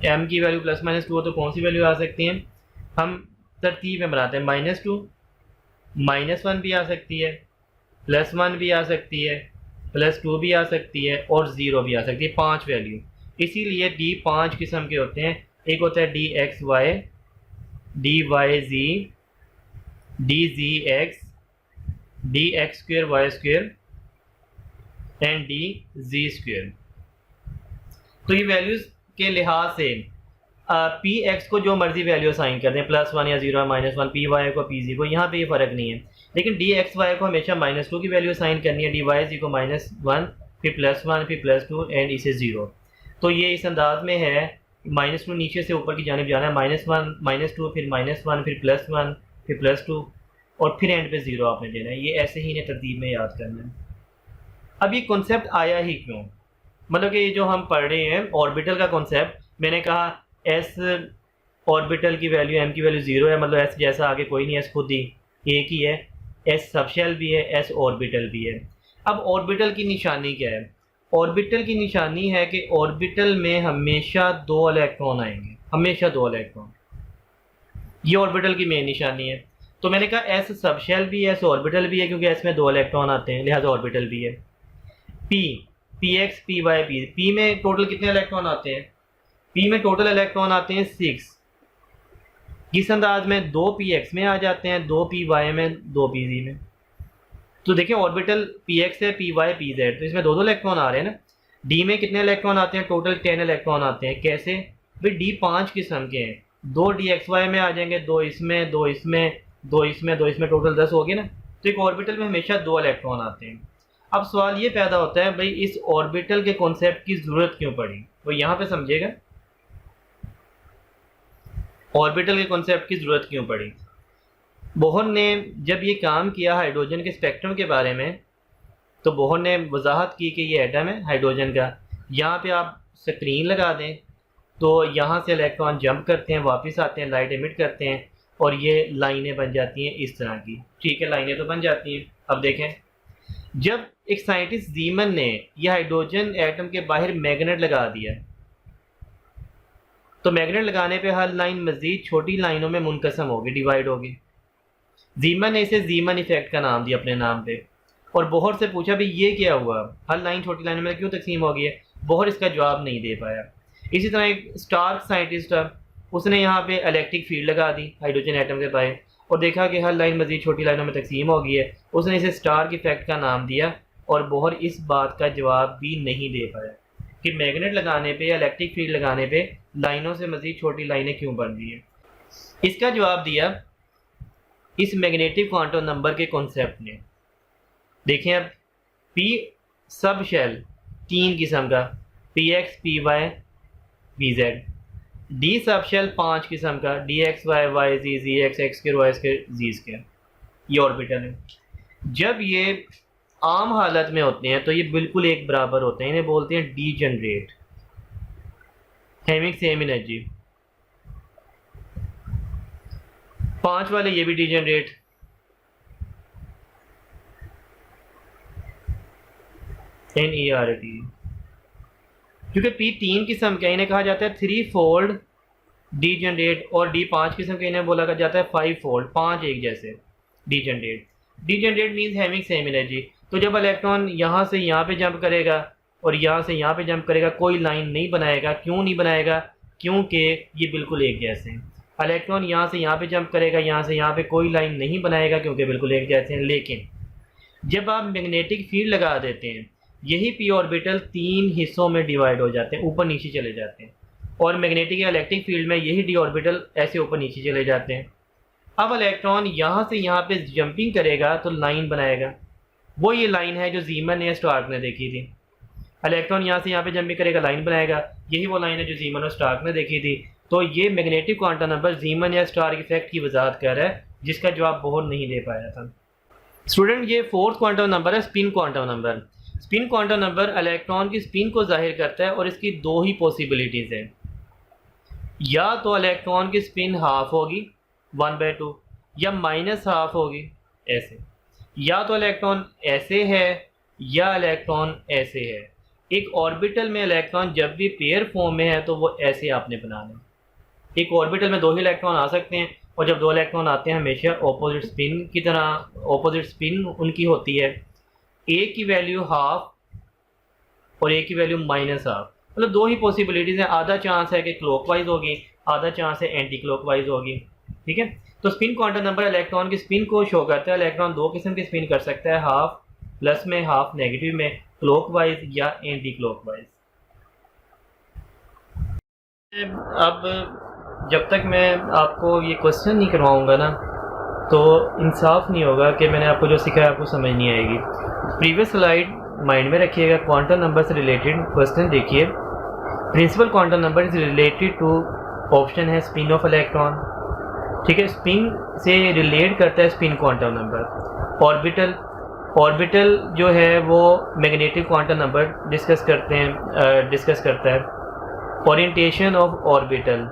m की वैल्यू प्लस माइनस 2 हो तो कौन सी वैल्यू आ सकती हैं। हम तरतीब में बनाते हैं, -2, -1 भी आ सकती है, +1 भी आ सकती है, +2 भी आ सकती है और 0 भी आ सकती है। 5 वैल्यू। इसीलिए d 5 किस्म के होते हैं। एक होता है dxy, dyz, dzx, dx2 y2 and dz2। तो ये वैल्यूज़ के लिहाज से पी एक्स को जो मर्जी वैल्यू असाइन कर दें, +1 या 0 -1, पी वाई को पी जी को, यहाँ पे ये फ़र्क नहीं है। लेकिन डी एक्स वाई को हमेशा -2 की वैल्यू असाइन करनी है, डी वाई जी को -1, फिर +1, फिर +2 एंड इसे 0। तो ये इस अंदाज में है, -2 नीचे से ऊपर की जानिब जाना है, -1, -2, फिर -1, फिर +1, फिर +2 और फिर एंड पे 0 आपने देना है। ये ऐसे ही इन्हें तरतीब में याद करना है। अब ये कॉन्सेप्ट आया ही क्यों, मतलब कि ये जो हम पढ़ रहे हैं ऑर्बिटल का कॉन्सेप्ट, मैंने कहा एस ऑर्बिटल की वैल्यू m की वैल्यू 0 है, मतलब एस जैसा आगे कोई नहीं है, एस खुद ही एक ही है, एस सबशेल भी है, एस ऑर्बिटल भी है। अब ऑर्बिटल की निशानी क्या है, ऑर्बिटल की निशानी है कि ऑर्बिटल में हमेशा 2 इलेक्ट्रॉन आएंगे, हमेशा 2 इलेक्ट्रॉन। ये ऑर्बिटल की मेन निशानी है। तो मैंने कहा एस सबशेल भी है, एस ऑर्बिटल भी है, क्योंकि एस में 2 इलेक्ट्रॉन आते हैं, लिहाजा ऑर्बिटल भी है। P x, P Y, P में टोटल कितने इलेक्ट्रॉन आते हैं, पी में टोटल इलेक्ट्रॉन आते हैं 6। किस अंदाज में, 2 पी एक्स में आ जाते हैं, 2 पी वाई में, 2 पी जी में। तो देखिए ऑर्बिटल पी एक्स है, पी वाई, पी जेड, तो इसमें 2 इलेक्ट्रॉन आ रहे हैं ना। डी में कितने इलेक्ट्रॉन आते हैं, टोटल 10 इलेक्ट्रॉन आते हैं। कैसे भाई, डी 5 किस्म के हैं, 2 dxy में आ जाएंगे, 2 इसमें, 2 इसमें, 2 इसमें, 2 इसमें, टोटल 10 हो गए ना। तो एक ऑर्बिटल में हमेशा 2 इलेक्ट्रॉन आते हैं। अब सवाल ये पैदा होता है भाई इस ऑर्बिटल के कॉन्सेप्ट की ज़रूरत क्यों पड़ी, वो यहाँ पे समझिएगा। ऑर्बिटल के कॉन्सेप्ट की ज़रूरत क्यों पड़ी। बोहर ने जब ये काम किया हाइड्रोजन के स्पेक्ट्रम के बारे में, तो बोहर ने वजाहत की कि ये एटम है हाइड्रोजन का, यहाँ पे आप स्क्रीन लगा दें तो यहाँ से इलेक्ट्रॉन जंप करते हैं, वापस आते हैं, लाइट एमिट करते हैं और ये लाइनें बन जाती हैं इस तरह की। ठीक है, लाइनें तो बन जाती हैं। अब देखें, जब एक साइंटिस्ट जीमन ने यह हाइड्रोजन एटम के बाहर मैग्नेट लगा दिया, तो मैग्नेट लगाने पे हर लाइन मजीद छोटी लाइनों में मुनकसम होगी, डिवाइड होगी। जीमन ने इसे जीमन इफेक्ट का नाम दिया अपने नाम पे। और बोहर से पूछा भी ये क्या हुआ, हर लाइन छोटी लाइनों में क्यों तकसीम हो गई है। बोहर इसका जवाब नहीं दे पाया। इसी तरह एक स्टार्क साइंटिस्ट है, उसने यहाँ पे इलेक्ट्रिक फील्ड लगा दी हाइड्रोजन एटम के बाहर और देखा कि हर लाइन मजीद छोटी लाइनों में तकसीम हो गई है। उसने इसे स्टार्क इफेक्ट का नाम दिया और बोहर इस बात का जवाब भी नहीं दे पाया कि मैग्नेट लगाने पे या इलेक्ट्रिक फील्ड लगाने पे लाइनों से मजीद छोटी लाइनें क्यों बन रही है। इसका जवाब दिया इस मैग्नेटिक क्वांटम नंबर के कॉन्सेप्ट ने। देखें अब, पी सब शेल 3 किस्म का, P x, P Y, V Z. D sub shell 5 किस्म का, D x Y, Y Z, Z X, X square, Y square, Z square. ये ऑर्बिटल है। जब ये आम हालत में होते हैं तो ये बिल्कुल एक बराबर होते हैं, इन्हें बोलते हैं D generate, having same energy. 5 वाले ये भी डी जनरेट, NERT। क्योंकि पी 3 किस्म का, इन्हें कहा जाता है 3 फोल्ड डी जनरेट, और डी 5 किस्म के इन्हें बोला जाता है 5 फोल्ड, 5 एक जैसे D generate. D generate means having same energy. तो जब इलेक्ट्रॉन यहाँ से यहाँ पे जंप करेगा और यहाँ से यहाँ पे जंप करेगा, कोई लाइन नहीं बनाएगा। क्यों नहीं बनाएगा? क्योंकि ये बिल्कुल एक जैसे हैं। इलेक्ट्रॉन यहाँ से यहाँ पे जंप करेगा, यहाँ से यहाँ पे कोई लाइन नहीं बनाएगा क्योंकि बिल्कुल एक जैसे हैं। लेकिन जब आप मैग्नेटिक फील्ड लगा देते हैं, यही पी ऑर्बिटल 3 हिस्सों में डिवाइड हो जाते हैं, ऊपर नीचे चले जाते हैं। और मैग्नेटिक या इलेक्ट्रिक फील्ड में यही डी ऑर्बिटल ऐसे ऊपर नीचे चले जाते हैं। अब इलेक्ट्रॉन यहाँ से यहाँ पे जंपिंग करेगा तो लाइन बनाएगा। वो ये लाइन है जो जीमन या स्टार्क ने देखी थी। इलेक्ट्रॉन यहाँ से यहाँ पे जंपिंग करेगा, लाइन बनाएगा। यही वो लाइन है जो जीमन और स्टार्क ने देखी थी। तो ये मैग्नेटिक क्वांटम नंबर जीमन या स्टार्क इफेक्ट की वजाहत कर रहा है, जिसका जवाब बोहर नहीं दे पाया था। स्टूडेंट, ये 4th क्वांटम नंबर है, spin quantum number. Spin quantum number electron की स्पिन को जाहिर करता है और इसकी 2 ही पॉसिबिलिटीज़ हैं। या तो इलेक्ट्रॉन की स्पिन हाफ होगी 1/2, या -½ होगी ऐसे। या तो इलेक्ट्रॉन ऐसे है या इलेक्ट्रॉन ऐसे है। एक ऑर्बिटल में इलेक्ट्रॉन जब भी पेयर फॉर्म में है तो वो ऐसे आपने बनाना। एक ऑर्बिटल में 2 ही इलेक्ट्रॉन आ सकते हैं और जब 2 इलेक्ट्रॉन आते हैं हमेशा ऑपोजिट स्पिन की तरह, ऑपोजिट स्पिन उनकी होती है। एक की वैल्यू हाफ और एक की वैल्यू -½ मतलब 2 ही पॉसिबिलिटीज़ हैं। आधा चांस है कि क्लॉकवाइज होगी, आधा चांस है एंटी क्लॉकवाइज होगी। ठीक है, तो स्पिन क्वांटम नंबर इलेक्ट्रॉन की स्पिन को शो करता है। इलेक्ट्रॉन 2 किस्म की स्पिन कर सकता है, हाफ प्लस में, हाफ नेगेटिव में, क्लॉकवाइज या एंटी क्लॉकवाइज। अब जब तक मैं आपको ये क्वेश्चन नहीं करवाऊंगा ना, तो इंसाफ नहीं होगा कि मैंने आपको जो सिखाया आपको समझ नहीं आएगी। प्रीवियस स्लाइड माइंड में रखिएगा। क्वांटम नंबर से रिलेटेड क्वेश्चन देखिए। Principal quantum number is related to, option है स्पिन ऑफ इलेक्ट्रॉन। ठीक है, स्पिन से रिलेट करता है स्पिन क्वांटम नंबर। ऑर्बिटल जो है वो मैग्नेटिक क्वांटम नंबर डिस्कस करता है। ओरिएंटेशन ऑफ ऑर्बिटल,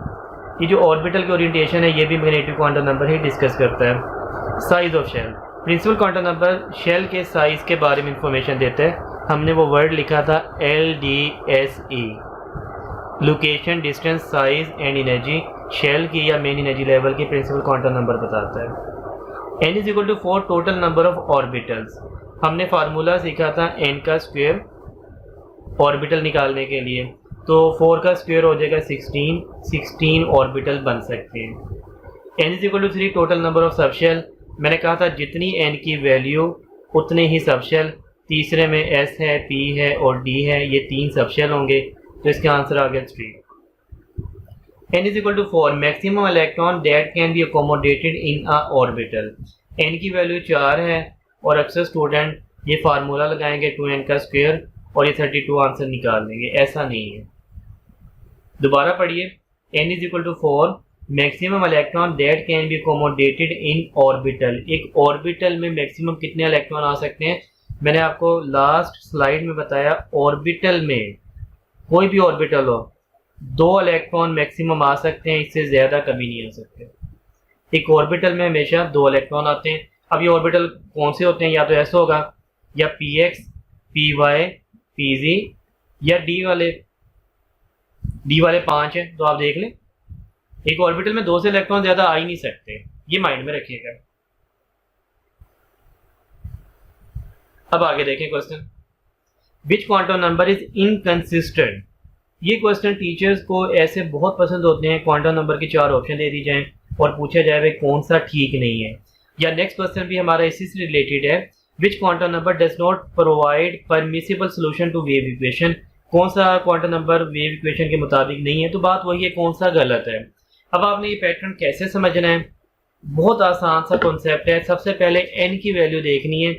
ये जो ऑर्बिटल की ओरिएंटेशन है ये भी मैग्नेटिक क्वांटम नंबर ही डिस्कस करता है। Size of shell, principal quantum number shell के साइज के बारे में इंफॉर्मेशन देता है। हमने वो वर्ड लिखा था LDSE, location, distance, size and energy. Shell की या मेन एनर्जी लेवल की प्रिंसिपल क्वांटम नंबर बताता है। n = 4 total number of orbitals. हमने फार्मूला सीखा था n का स्क्वायर ऑर्बिटल निकालने के लिए, तो 4 का स्क्वायर हो जाएगा 16 ऑर्बिटल बन सकते हैं। n = 3 total number of subshell. मैंने कहा था जितनी n की वैल्यू उतने ही सबशेल। तीसरे में s है, p है और d है, ये 3 सबशेल होंगे, तो इसका आंसर आ गया 3। n is equal to 4 maximum electron that can be accommodated in a orbital. n की वैल्यू 4 है और अक्सर स्टूडेंट ये फार्मूला लगाएंगे 2n का स्क्वायर और ये 32 आंसर निकाल लेंगे, ऐसा नहीं है। दोबारा पढ़िए, n is equal to 4 maximum electron that can be accommodated in orbital. एक ऑर्बिटल में मैक्सिमम कितने इलेक्ट्रॉन आ सकते हैं? मैंने आपको लास्ट स्लाइड में बताया, ऑर्बिटल में कोई भी ऑर्बिटल हो 2 इलेक्ट्रॉन मैक्सिमम आ सकते हैं, इससे ज़्यादा कभी नहीं आ सकते। एक ऑर्बिटल में हमेशा 2 इलेक्ट्रॉन आते हैं। अब ये ऑर्बिटल कौन से होते हैं? या तो ऐसा होगा या px, py, pz या d वाले 5 हैं, तो आप देख लें एक ऑर्बिटल में 2 से इलेक्ट्रॉन ज़्यादा आ ही नहीं सकते, ये माइंड में रखिएगा। अब आगे देखें question, which quantum number is inconsistent. ये क्वेश्चन टीचर्स को ऐसे बहुत पसंद होते हैं, क्वांटम नंबर के 4 ऑप्शन दे दी जाएं और पूछा जाए भाई कौन सा ठीक नहीं है। या नेक्स्ट क्वेश्चन भी हमारा इसी से रिलेटेड है, which quantum number does not provide permissible solution to wave equation. कौन सा क्वांटम नंबर वेव इक्वेशन के मुताबिक नहीं है? तो बात वही है, कौन सा गलत है। अब आपने ये पैटर्न कैसे समझना है? बहुत आसान सा कॉन्सेप्ट है। सबसे पहले n की वैल्यू देखनी है,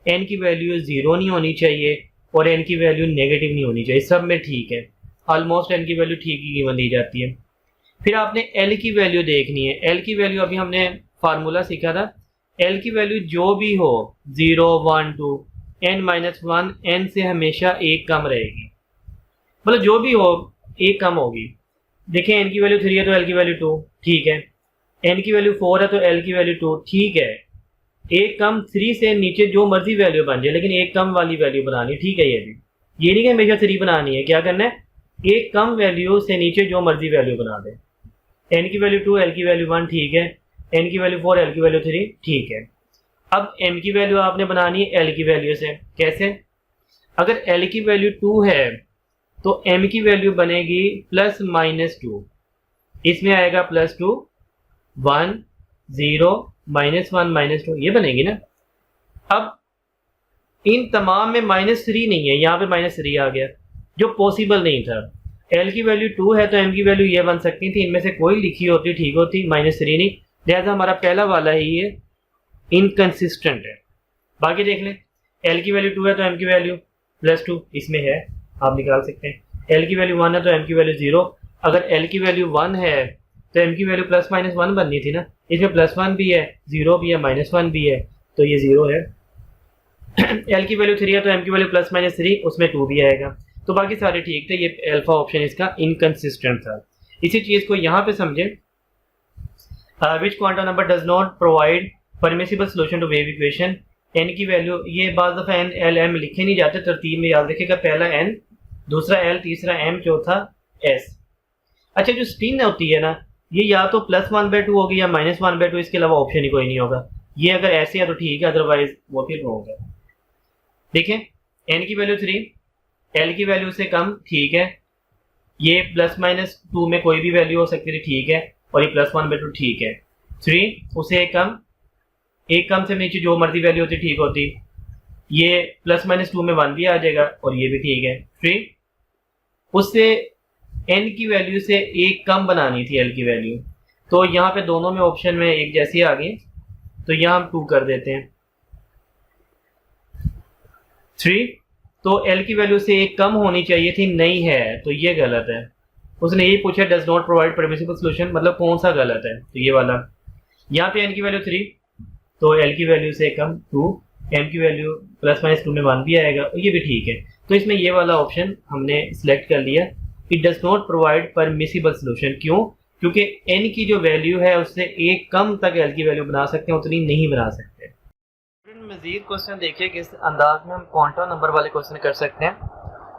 n की वैल्यू 0 नहीं होनी चाहिए और n की वैल्यू नेगेटिव नहीं होनी चाहिए, सब में ठीक है, ऑलमोस्ट n की वैल्यू ठीक ही गिवन दी जाती है। फिर आपने l की वैल्यू देखनी है। l की वैल्यू अभी हमने फार्मूला सीखा था, l की वैल्यू जो भी हो 0, 1, 2, n-1 n से हमेशा 1 कम रहेगी, मतलब जो भी हो 1 कम होगी। देखें n की वैल्यू 3 है तो l की वैल्यू 2 ठीक है, n की वैल्यू 4 है तो l की वैल्यू 2 ठीक है। 1 कम 3 से नीचे जो मर्जी वैल्यू बन जाए, लेकिन 1 कम वाली वैल्यू बनानी, ठीक है। ये नहीं कि हमेशा 3 बनानी है, क्या करना है 1 कम वैल्यू से नीचे जो मर्जी वैल्यू बना दे। n की वैल्यू 2, l की वैल्यू 1 ठीक है, n की वैल्यू 4, l की वैल्यू 3 ठीक है। अब m की वैल्यू आपने बनानी है l की वैल्यू से। कैसे? अगर l की वैल्यू 2 है तो m की वैल्यू बनेगी +-2, इसमें आएगा +2, 1, 0, -1, -2, ये बनेगी ना। अब इन तमाम में -3 नहीं है, यहाँ पे -3 आ गया जो पॉसिबल नहीं था। l की वैल्यू 2 है तो m की वैल्यू ये बन सकती थी, इनमें से कोई लिखी होती ठीक होती, -3 नहीं, लिहाजा हमारा पहला वाला ही ये इनकंसिस्टेंट है। बाकी देख लें, l की वैल्यू 2 है तो m की वैल्यू +2 इसमें है, आप निकाल सकते हैं। l की वैल्यू 1 है तो m की वैल्यू 0, अगर l की वैल्यू 1 है तो m की वैल्यू +-1 बननी थी ना, इसमें +1 भी है, 0 भी है, -1 भी है, तो ये 0 है। l की वैल्यू 3 है तो m की वैल्यू +-3, उसमें 2 भी आएगा, तो बाकी सारे ठीक थे। ये अल्फा ऑप्शन इसका इनकंसिस्टेंट था। इसी चीज़ को यहाँ पे समझें, which quantum number does not provide permissible solution to wave equation. n की वैल्यू, ये बाज़ दफ़ा n, l, m लिखे नहीं जाते, तरतीब में याद रखिएगा, पहला n, दूसरा l, तीसरा m, चौथा s। अच्छा, जो स्पिन होती है ना, ये या तो +1/2 होगी या -1/2, इसके अलावा ऑप्शन ही कोई नहीं होगा। ये अगर ऐसे है तो ठीक है, अदरवाइज वो फिर होगा। देखें, n की वैल्यू 3, l की वैल्यू से कम ठीक है, ये +-2 में कोई भी वैल्यू हो सकती है ठीक है, और ये +1/2 ठीक है। 3 उसे एक कम से नीचे जो मर्जी वैल्यू होती ठीक होती, ये +-2 में 1 भी आ जाएगा और ये भी ठीक है। 3 उससे n की वैल्यू से 1 कम बनानी थी l की वैल्यू, तो यहाँ पे दोनों में ऑप्शन में एक जैसी आ गई, तो यहाँ हम 2 कर देते हैं। 3 तो l की वैल्यू से 1 कम होनी चाहिए थी, नहीं है, तो ये गलत है। उसने यही पूछा does not provide permissible solution, मतलब कौन सा गलत है, तो ये वाला। यहाँ पे n की वैल्यू 3 तो l की वैल्यू से कम 2, m की वैल्यू +-2 में 1 भी आएगा, और ये भी ठीक है। तो इसमें ये वाला ऑप्शन हमने सिलेक्ट कर लिया, it does not provide permissible solution. क्यों? क्योंकि n की जो वैल्यू है उससे 1 कम तक l की वैल्यू बना सकते हैं, उतनी नहीं बना सकते। मजीद क्वेश्चन देखिए किस अंदाज में हम क्वांटम नंबर वाले क्वेश्चन कर सकते हैं।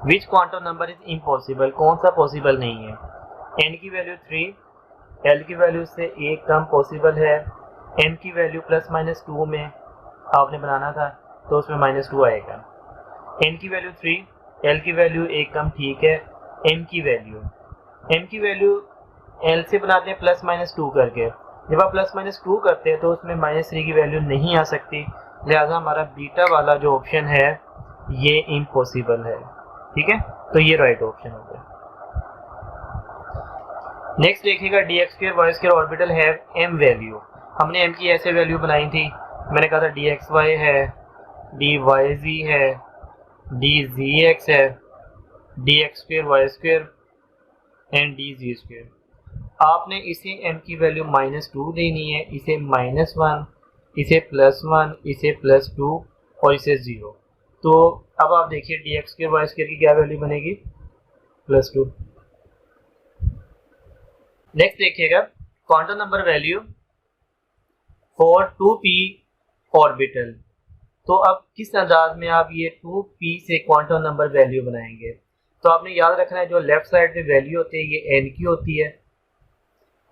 विच क्वांटम नंबर इज इम्पॉसिबल, कौन सा पॉसिबल नहीं है। n की वैल्यू 3, l की वैल्यू से 1 कम पॉसिबल है, m की वैल्यू +-2 में आपने बनाना था तो उसमें -2 आएगा। n की वैल्यू 3, l की वैल्यू 1 कम ठीक है, m की वैल्यू l से बनाते हैं +-2 करके, जब आप +-2 करते हैं तो उसमें -3 की वैल्यू नहीं आ सकती, लिहाजा हमारा बीटा वाला जो ऑप्शन है ये इम्पॉसिबल है। ठीक है, तो ये राइट ऑप्शन हो गया। नेक्स्ट देखिएगा d x square y square orbital have m value. हमने एम की ऐसे वैल्यू बनाई थी, मैंने कहा था डी एक्स वाई है, डी वाई जी है, डी जी एक्स है, D x square y square and d z square. आपने इसे एम की वैल्यू -2 देनी है, इसे -1, इसे +1, इसे +2 और इसे 0। तो अब आप देखिए d x square y square की क्या वैल्यू बनेगी, +2। नेक्स्ट देखिएगा quantum number value for 2p orbital. तो अब किस अंदाज में आप ये 2p से क्वांटम नंबर वैल्यू बनाएंगे। तो आपने याद रखना है जो लेफ्ट साइड पे वैल्यू होती है ये n की होती है,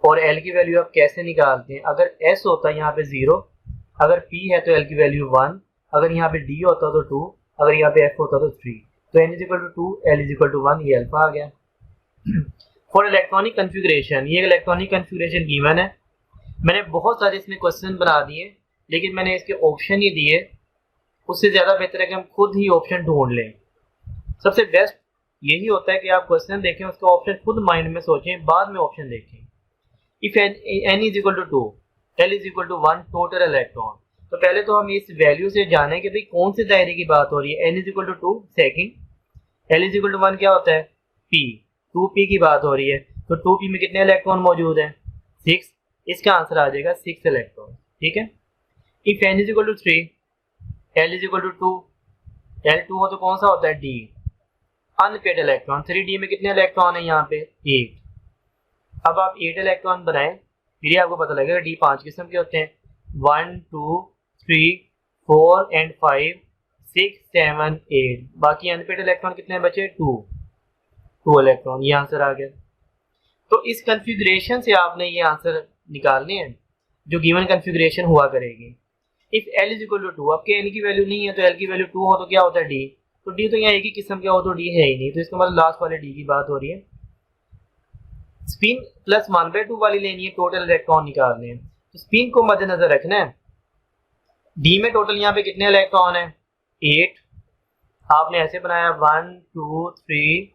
और l की वैल्यू आप कैसे निकालते हैं, अगर s होता है यहाँ पे 0, अगर p है तो l की वैल्यू 1, अगर यहाँ पे d होता तो 2, अगर यहाँ पे f होता तो 3। तो n = 2, l = 1, ये अल्फा आ गया। फॉर इलेक्ट्रॉनिक कन्फिग्रेशन, ये इलेक्ट्रॉनिक कन्फिग्रेशन गिवन है। मैंने बहुत सारे इसमें क्वेश्चन बना दिए, लेकिन मैंने इसके ऑप्शन ही दिए। उससे ज़्यादा बेहतर है कि हम खुद ही ऑप्शन ढूंढ लें। सबसे बेस्ट यही होता है कि आप क्वेश्चन देखें, उसका ऑप्शन खुद माइंड में सोचें, बाद में ऑप्शन देखें। If n = 2, l = 1 total electron. तो पहले तो हम इस वैल्यू से जानें कि भाई कौन से दायरे की बात हो रही है। n = 2 सेकेंड, l = 1 क्या होता है, p, 2p की बात हो रही है। तो 2p में कितने इलेक्ट्रॉन मौजूद हैं, 6। इसका आंसर आ जाएगा 6 इलेक्ट्रॉन, ठीक है। इफ n = 3, l = 2, l2 हो तो कौन सा होता है, d, अनपेड इलेक्ट्रॉन। 3d में कितने इलेक्ट्रॉन है यहाँ पे, 8। अब आप 8 इलेक्ट्रॉन बनाएं, फिर आपको पता लगेगा d 5 किस्म के होते हैं, 1 2 3 4 एंड 5 6 7 8। बाकी अनपेड इलेक्ट्रॉन कितने बचे, 2 इलेक्ट्रॉन। ये आंसर आ गया। तो इस कन्फिग्रेशन से आपने ये आंसर निकालने हैं जो गिवन कन्फिग्रेशन हुआ करेगी। इफ l = 2, आपके n की वैल्यू नहीं है तो l की वैल्यू 2 हो तो क्या होता है, d। तो d तो यहाँ एक ही किस्म का हो तो d है ही नहीं, तो इसका मतलब लास्ट वाले d की बात हो रही है। स्पिन +1/2 वाली लेनी है, टोटल इलेक्ट्रॉन निकालने हैं। तो स्पिन को मद्देनजर रखना है। d में टोटल यहाँ पे कितने इलेक्ट्रॉन है, 8। आपने ऐसे बनाया 1 2 3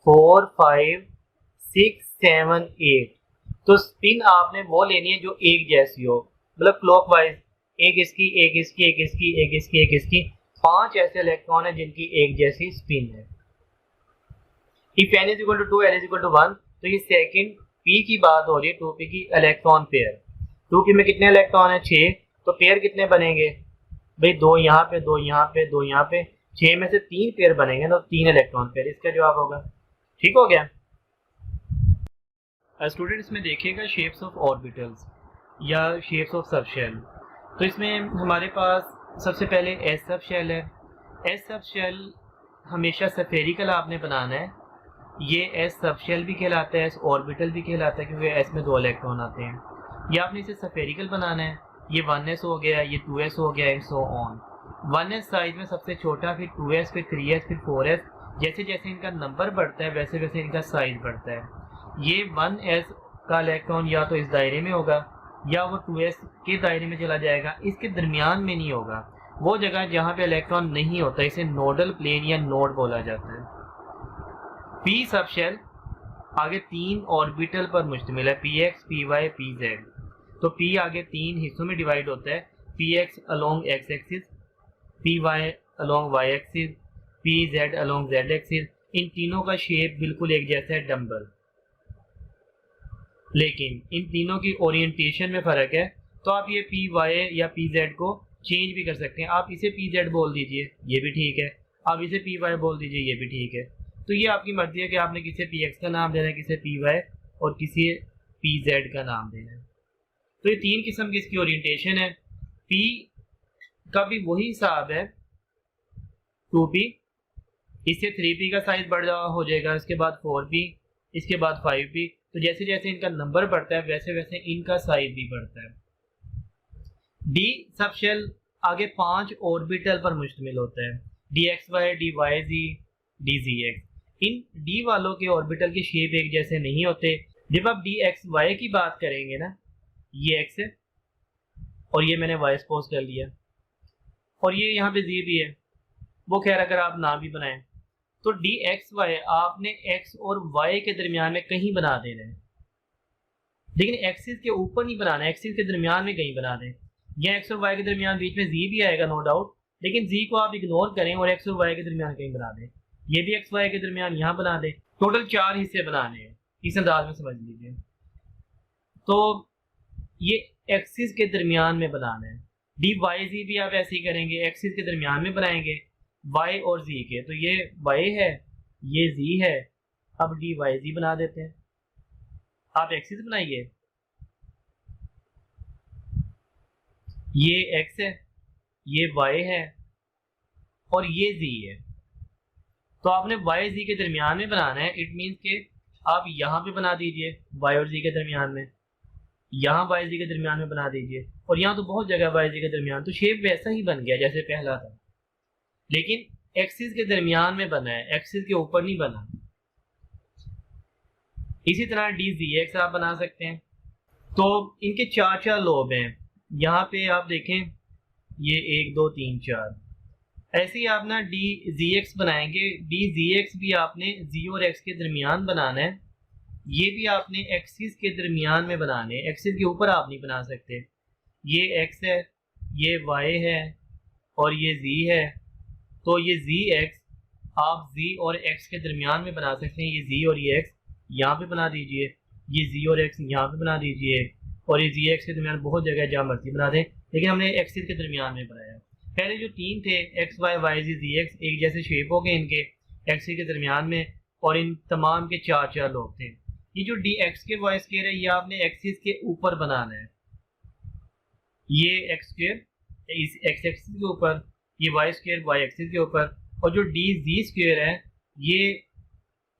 4 5 6 7 8। तो स्पिन आपने वो लेनी है जो एक जैसी हो, मतलब क्लॉकवाइज, एक इसकी एक इसकी एक इसकी एक इसकी एक इसकी। 5 ऐसे इलेक्ट्रॉन है जिनकी एक जैसी स्पिन है। इफ n = 2, l = 1, तो ये सेकंड p की बात हो रही है, 2p की इलेक्ट्रॉन पेयर। 2p में कितने इलेक्ट्रॉन है, 6। तो पेयर कितने बनेंगे भाई, 2 यहाँ पे 2 यहाँ पे 2 यहाँ पे, 6 में से 3 पेयर बनेंगे ना, तो 3 इलेक्ट्रॉन पेयर इसका जवाब होगा। ठीक हो गया। स्टूडेंट्स में देखिएगा शेप्स ऑफ ऑर्बिटल्स या शेप्स ऑफ सबशेल। तो इसमें हमारे पास सबसे पहले एस सब शेल है। एस सब शेल हमेशा सफेरिकल आपने बनाना है। ये एस सब शेल भी कहलाता है, एस ऑर्बिटल भी कहलाता है, क्योंकि एस में 2 इलेक्ट्रॉन आते हैं। ये आपने इसे सफेरिकल बनाना है। ये 1s हो गया, ये 2s हो गया, and so on. 1s size में सबसे छोटा, फिर 2s, फिर 3s, फिर 4s। जैसे जैसे इनका नंबर बढ़ता है वैसे वैसे इनका साइज बढ़ता है। ये 1s का इलेक्ट्रॉन या तो इस दायरे में होगा या वो 2s के दायरे में चला जाएगा, इसके दरमियान में नहीं होगा। वो जगह जहाँ पे इलेक्ट्रॉन नहीं होता इसे नोडल प्लेन या नोड बोला जाता है। p सब शेल आगे 3 ऑर्बिटल पर मुश्तमिल है, px, py, pz। तो p आगे 3 हिस्सों में डिवाइड होता है, px along x axis, py along y axis, pz along z axis. इन तीनों का शेप बिल्कुल एक जैसा है, डम्बल। लेकिन इन तीनों की ओरिएंटेशन में फ़र्क है। तो आप ये पी वाई या पी जेड को चेंज भी कर सकते हैं। आप इसे पी जेड बोल दीजिए, ये भी ठीक है। आप इसे पी वाई बोल दीजिए, ये भी ठीक है। तो ये आपकी मर्जी है कि आपने किसे पी एक्स का नाम देना है, किसे पी वाई और किसी पी जेड का नाम देना है। तो ये 3 किस्म की इसकी ओरिएंटेशन है। पी का भी वही हिसाब है, 2p, इससे 3p का साइज बढ़ हो जाएगा, इसके बाद 4p, इसके बाद 5p। तो जैसे जैसे इनका नंबर बढ़ता है वैसे वैसे इनका साइज भी बढ़ता है। डी सब शेल आगे 5 ऑर्बिटल पर मुश्तमिल होता है, D x Y, D Y Z, D जी एक्स। इन डी वालों के ऑर्बिटल के शेप एक जैसे नहीं होते। जब आप डी एक्स वाई की बात करेंगे ना, ये एक्स है और ये मैंने वाई सपोज कर लिया, और ये यहाँ पे जी भी है, वो खैर अगर आप ना भी बनाएं तो डी एक्स वाई आपने एक्स और वाई के दरमियान में कहीं बना देना है। लेकिन एक्सिस के ऊपर नहीं बनाना, एक्सिस के दरमियान में कहीं बना दें। या एक्स और वाई के दरमियान बीच में जी भी आएगा नो डाउट, लेकिन जी को आप इग्नोर करें और एक्स और वाई के दरमियान कहीं बना दें। ये भी एक्स वाई के दरमियान यहाँ बना दें। टोटल 4 हिस्से बनाने हैं, इस अंदाज में समझ लीजिए। तो ये एक्सिस के दरमियान में बनाना है। डी वाई जी भी आप ऐसे ही करेंगे, एक्सिस के दरमियान में बनाएंगे वाई और जी के। तो ये वाई है, ये जी है, अब डी वाई जी बना देते हैं। आप एक्सिस बनाइए, ये एक्स है, ये वाई है और ये जी है। तो आपने वाई जी के दरमियान में बनाना है। इट मीन्स के आप यहाँ पे बना दीजिए वाई और जी के दरमियान में, यहाँ वाई जी के दरमियान में बना दीजिए, और यहाँ तो बहुत जगह वाई जी के दरमियान। तो शेप वैसा ही बन गया जैसे पहला था, लेकिन एक्सिस के दरमियान में बना है, एक्सिस के ऊपर नहीं बना। इसी तरह डी जी एक्स आप बना सकते हैं। तो इनके 4 लोब हैं। यहाँ पे आप देखें, ये 1 2 3 4, ऐसे ही आप ना डी जी एक्स बनाएंगे। डी जी एक्स भी आपने जी और एक्स के दरमियान बनाना है। ये भी आपने एक्सिस के दरमियान में बनाने हैं, एक्सिस के ऊपर आप नहीं बना सकते। ये एक्स है, ये वाई है और ये जी है। तो ये जी एक्स आप जी और एक्स के दरमियान में बना सकते हैं। ये जी और ये एक्स यहाँ पे बना दीजिए, ये जी और एक्स यहाँ पे बना दीजिए, और ये जी एक्स के दरमियान बहुत जगह जहाँ मर्जी बना दें, लेकिन हमने एक्सिस के दरमियान में बनाया। पहले जो 3 थे x Y Y Z Z x, एक जैसे शेप हो गए इनके एक्सिस के दरमियान में, और इन तमाम के 4 लोग थे। ये जो डी एक्स के वाई स्क्वायर है, ये आपने एक्सिस के ऊपर बनाना है। ये एक्स स्क्वायर इस एक्स एक्सिस के ऊपर, ये वाई स्क्वायर वाई एक्सिस के ऊपर, और जो डी जी स्क्वायर है ये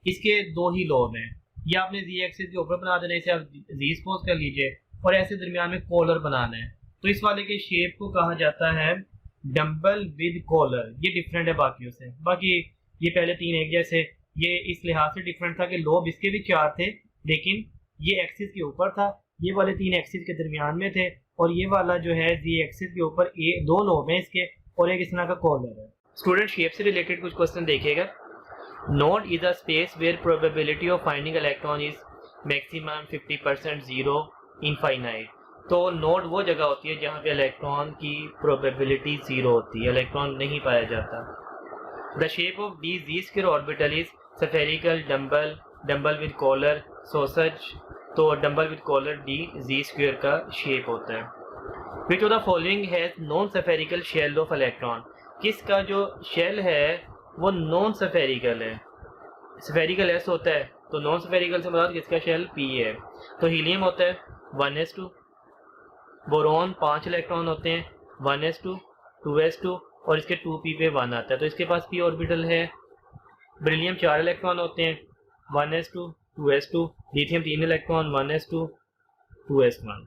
इसके 2 ही लोब हैं। ये आपने जी एक्सिस के ऊपर बना देना, इसे आप जी सपोज कर लीजिए, और ऐसे दरमियान में कॉलर बनाना है। तो इस वाले के शेप को कहा जाता है डम्बल विद कॉलर। ये डिफरेंट है बाकियों से। बाकी ये पहले 3 एक जैसे, ये इस लिहाज से डिफरेंट था कि लोब इसके भी 4 थे, लेकिन ये एक्सिस के ऊपर था, ये वाले 3 एक्सिस के दरमियान में थे, और ये वाला जो है जी एक्सिस के ऊपर 2 लोब हैं इसके, और एक इस तरह का कॉलर है। स्टूडेंट शेप से रिलेटेड कुछ क्वेश्चन देखिएगा। Node is a space where probability of finding electron is maximum 50% 0 infinite. तो नोड वो जगह होती है जहाँ पे इलेक्ट्रॉन की प्रोबेबिलिटी 0 होती है, इलेक्ट्रॉन नहीं पाया जाता। The shape of D Z square orbital is spherical dumbbell, dumbbell with collar, so such. तो dumbbell with collar D Z square का शेप होता है। Which of the following has non spherical shell of electron. किसका जो shell है वो non spherical है, spherical S होता है, तो नॉन स्फेरिकल से मतलब किसका शेल पी है। तो हीलियम होता है 1s2, बोरॉन 5 इलेक्ट्रॉन होते हैं 1s2 2s2, और इसके 2p पे 1 आता है, तो इसके पास p ऑर्बिटल है। बेरिलियम 4 इलेक्ट्रॉन होते हैं 1s2 2s2, lithium 3 electron 1s2 2s1।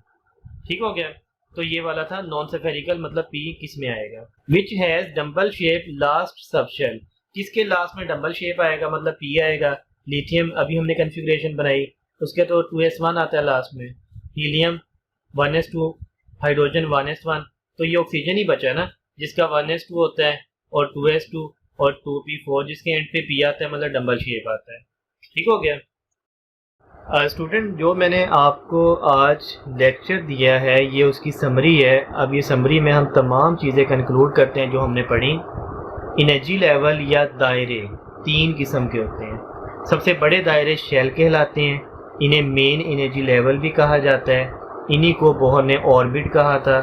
ठीक हो गया। तो ये वाला था नॉन स्फेरिकल, मतलब p किस में आएगा। Which has dumbbell shape last subshell. किसके लास्ट में डम्बल शेप आएगा, मतलब p आएगा। लिथियम अभी हमने कॉन्फ़िगरेशन बनाई, उसके तो 2s1 आता है लास्ट में। हीलियम 1s2, हाइड्रोजन 1s1, तो ये ऑक्सीजन ही बचा है ना, जिसका 1s2 होता है और 2s2 और 2p4, जिसके एंड पे p आता है, मतलब डम्बल शेप आता है। ठीक हो गया। स्टूडेंट जो मैंने आपको आज लेक्चर दिया है ये उसकी समरी है। अब ये समरी में हम तमाम चीज़ें कंक्लूड करते हैं जो हमने पढ़ी। एनर्जी लेवल या दायरे 3 किस्म के होते हैं। सबसे बड़े दायरे शेल कहलाते हैं, इन्हें मेन एनर्जी लेवल भी कहा जाता है। इन्हीं को बोहर ने ऑर्बिट कहा था।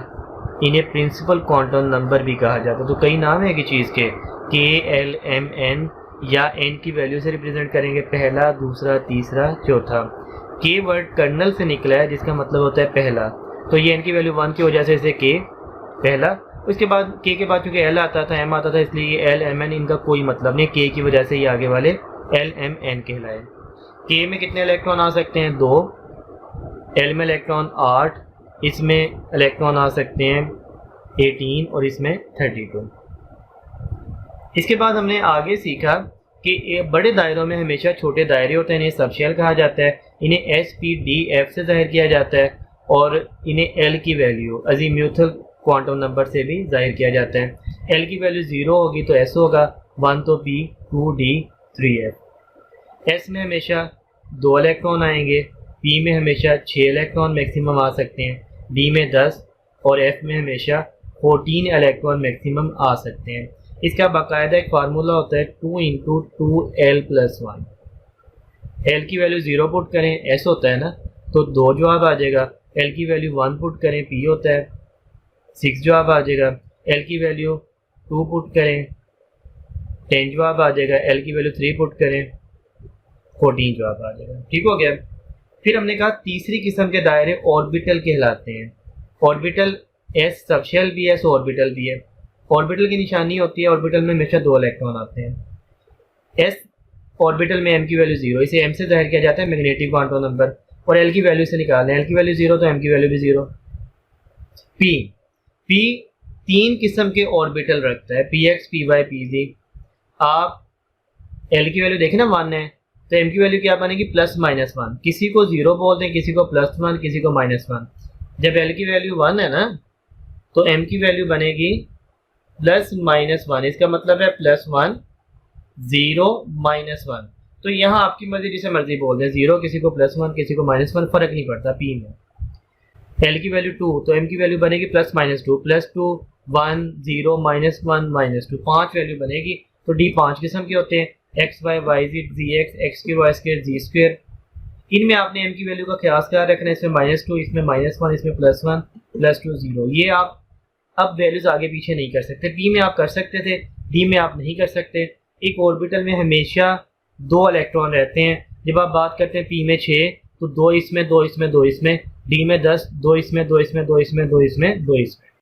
इन्हें प्रिंसिपल क्वांटम नंबर भी कहा जाता है। तो कई नाम है कि चीज़ के, KLMN या n की वैल्यू से रिप्रेजेंट करेंगे, पहला, दूसरा, तीसरा, चौथा। k वर्ड कर्नल से निकला है जिसका मतलब होता है पहला, तो ये n की वैल्यू 1 की वजह से इसे k पहला। उसके बाद k के बाद चूँकि l आता था, m आता था, इसलिए ये LMN इनका कोई मतलब नहीं, k की वजह से ये आगे वाले LMN कहलाए। k में कितने इलेक्ट्रॉन आ सकते हैं? 2। l में इलेक्ट्रॉन 8, इसमें इलेक्ट्रॉन आ सकते हैं 18 और इसमें 32। इसके बाद हमने आगे सीखा कि बड़े दायरों में हमेशा छोटे दायरे होते हैं, इन्हें सबशेल कहा जाता है। इन्हें SPDF से जाहिर किया जाता है, और इन्हें L की वैल्यू अजीम्यूथल क्वांटम नंबर से भी जाहिर किया जाता है। L की वैल्यू 0 होगी तो S होगा, 1 तो P, 2D, 3F। S में हमेशा 2 इलेक्ट्रॉन आएंगे, पी में हमेशा 6 इलेक्ट्रॉन मैक्सिमम आ सकते हैं, डी में 10 और एफ में हमेशा 14 इलेक्ट्रॉन मैक्सिमम आ सकते हैं। इसका बाकायदा एक फार्मूला होता है 2 इंटू 2l+1। एल की वैल्यू 0 पुट करें, एस होता है ना, तो 2 जवाब आ जाएगा। एल की वैल्यू 1 पुट करें, पी होता है, 6 जवाब आ जाएगा। एल की वैल्यू 2 पुट करें, 10 जवाब आ जाएगा। एल की वैल्यू 3 पुट करें, 14 जवाब आ जाएगा। ठीक हो गया। फिर हमने कहा तीसरी किस्म के दायरे ऑर्बिटल कहलाते हैं। ऑर्बिटल एस सबशेल भी है, सो ऑर्बिटल भी है। ऑर्बिटल की निशानी होती है, ऑर्बिटल में हमेशा 2 इलेक्ट्रॉन आते हैं। एस ऑर्बिटल में एम की वैल्यू 0, इसे एम से जाहिर किया जाता है मैग्नेटिक क्वांटम नंबर, और एल की वैल्यू से निकालें, एल की वैल्यू 0 तो एम की वैल्यू भी 0। पी 3 किस्म के ऑर्बिटल रखता है, P x, P Y, p z. आप एल की वैल्यू देखें ना 1 है, तो एम की वैल्यू क्या बनेगी +-1। किसी को 0 बोल दें, किसी को +1, किसी को -1। जब एल की वैल्यू 1 है ना, तो एम की वैल्यू बनेगी +-1। इसका मतलब है +1 0 -1। तो यहाँ आपकी मर्जी जिसे मर्जी बोल दें, 0 किसी को +1 किसी को -1, फर्क नहीं पड़ता पी में। एल की वैल्यू 2, तो एम की वैल्यू बनेगी +-2, +2 1 0 -1 -2, 5 वैल्यू बनेगी। तो डी 5 किस्म के होते हैं, X Y Y Z Z X, X Q Y square Z square. इनमें आपने एम की वैल्यू का ख्याल क्या रखना है, इसमें -2, इसमें -1, इसमें +1 +2 0। ये आप अब वैल्यूज आगे पीछे नहीं कर सकते। पी में आप कर सकते थे, डी में आप नहीं कर सकते। एक ऑर्बिटल में हमेशा 2 इलेक्ट्रॉन रहते हैं। जब आप बात करते हैं पी में 6, तो 2 इसमें 2 इसमें 2 इसमें, डी में 10, 2 इसमें 2 इसमें 2 इसमें 2 इसमें 2 इसमें।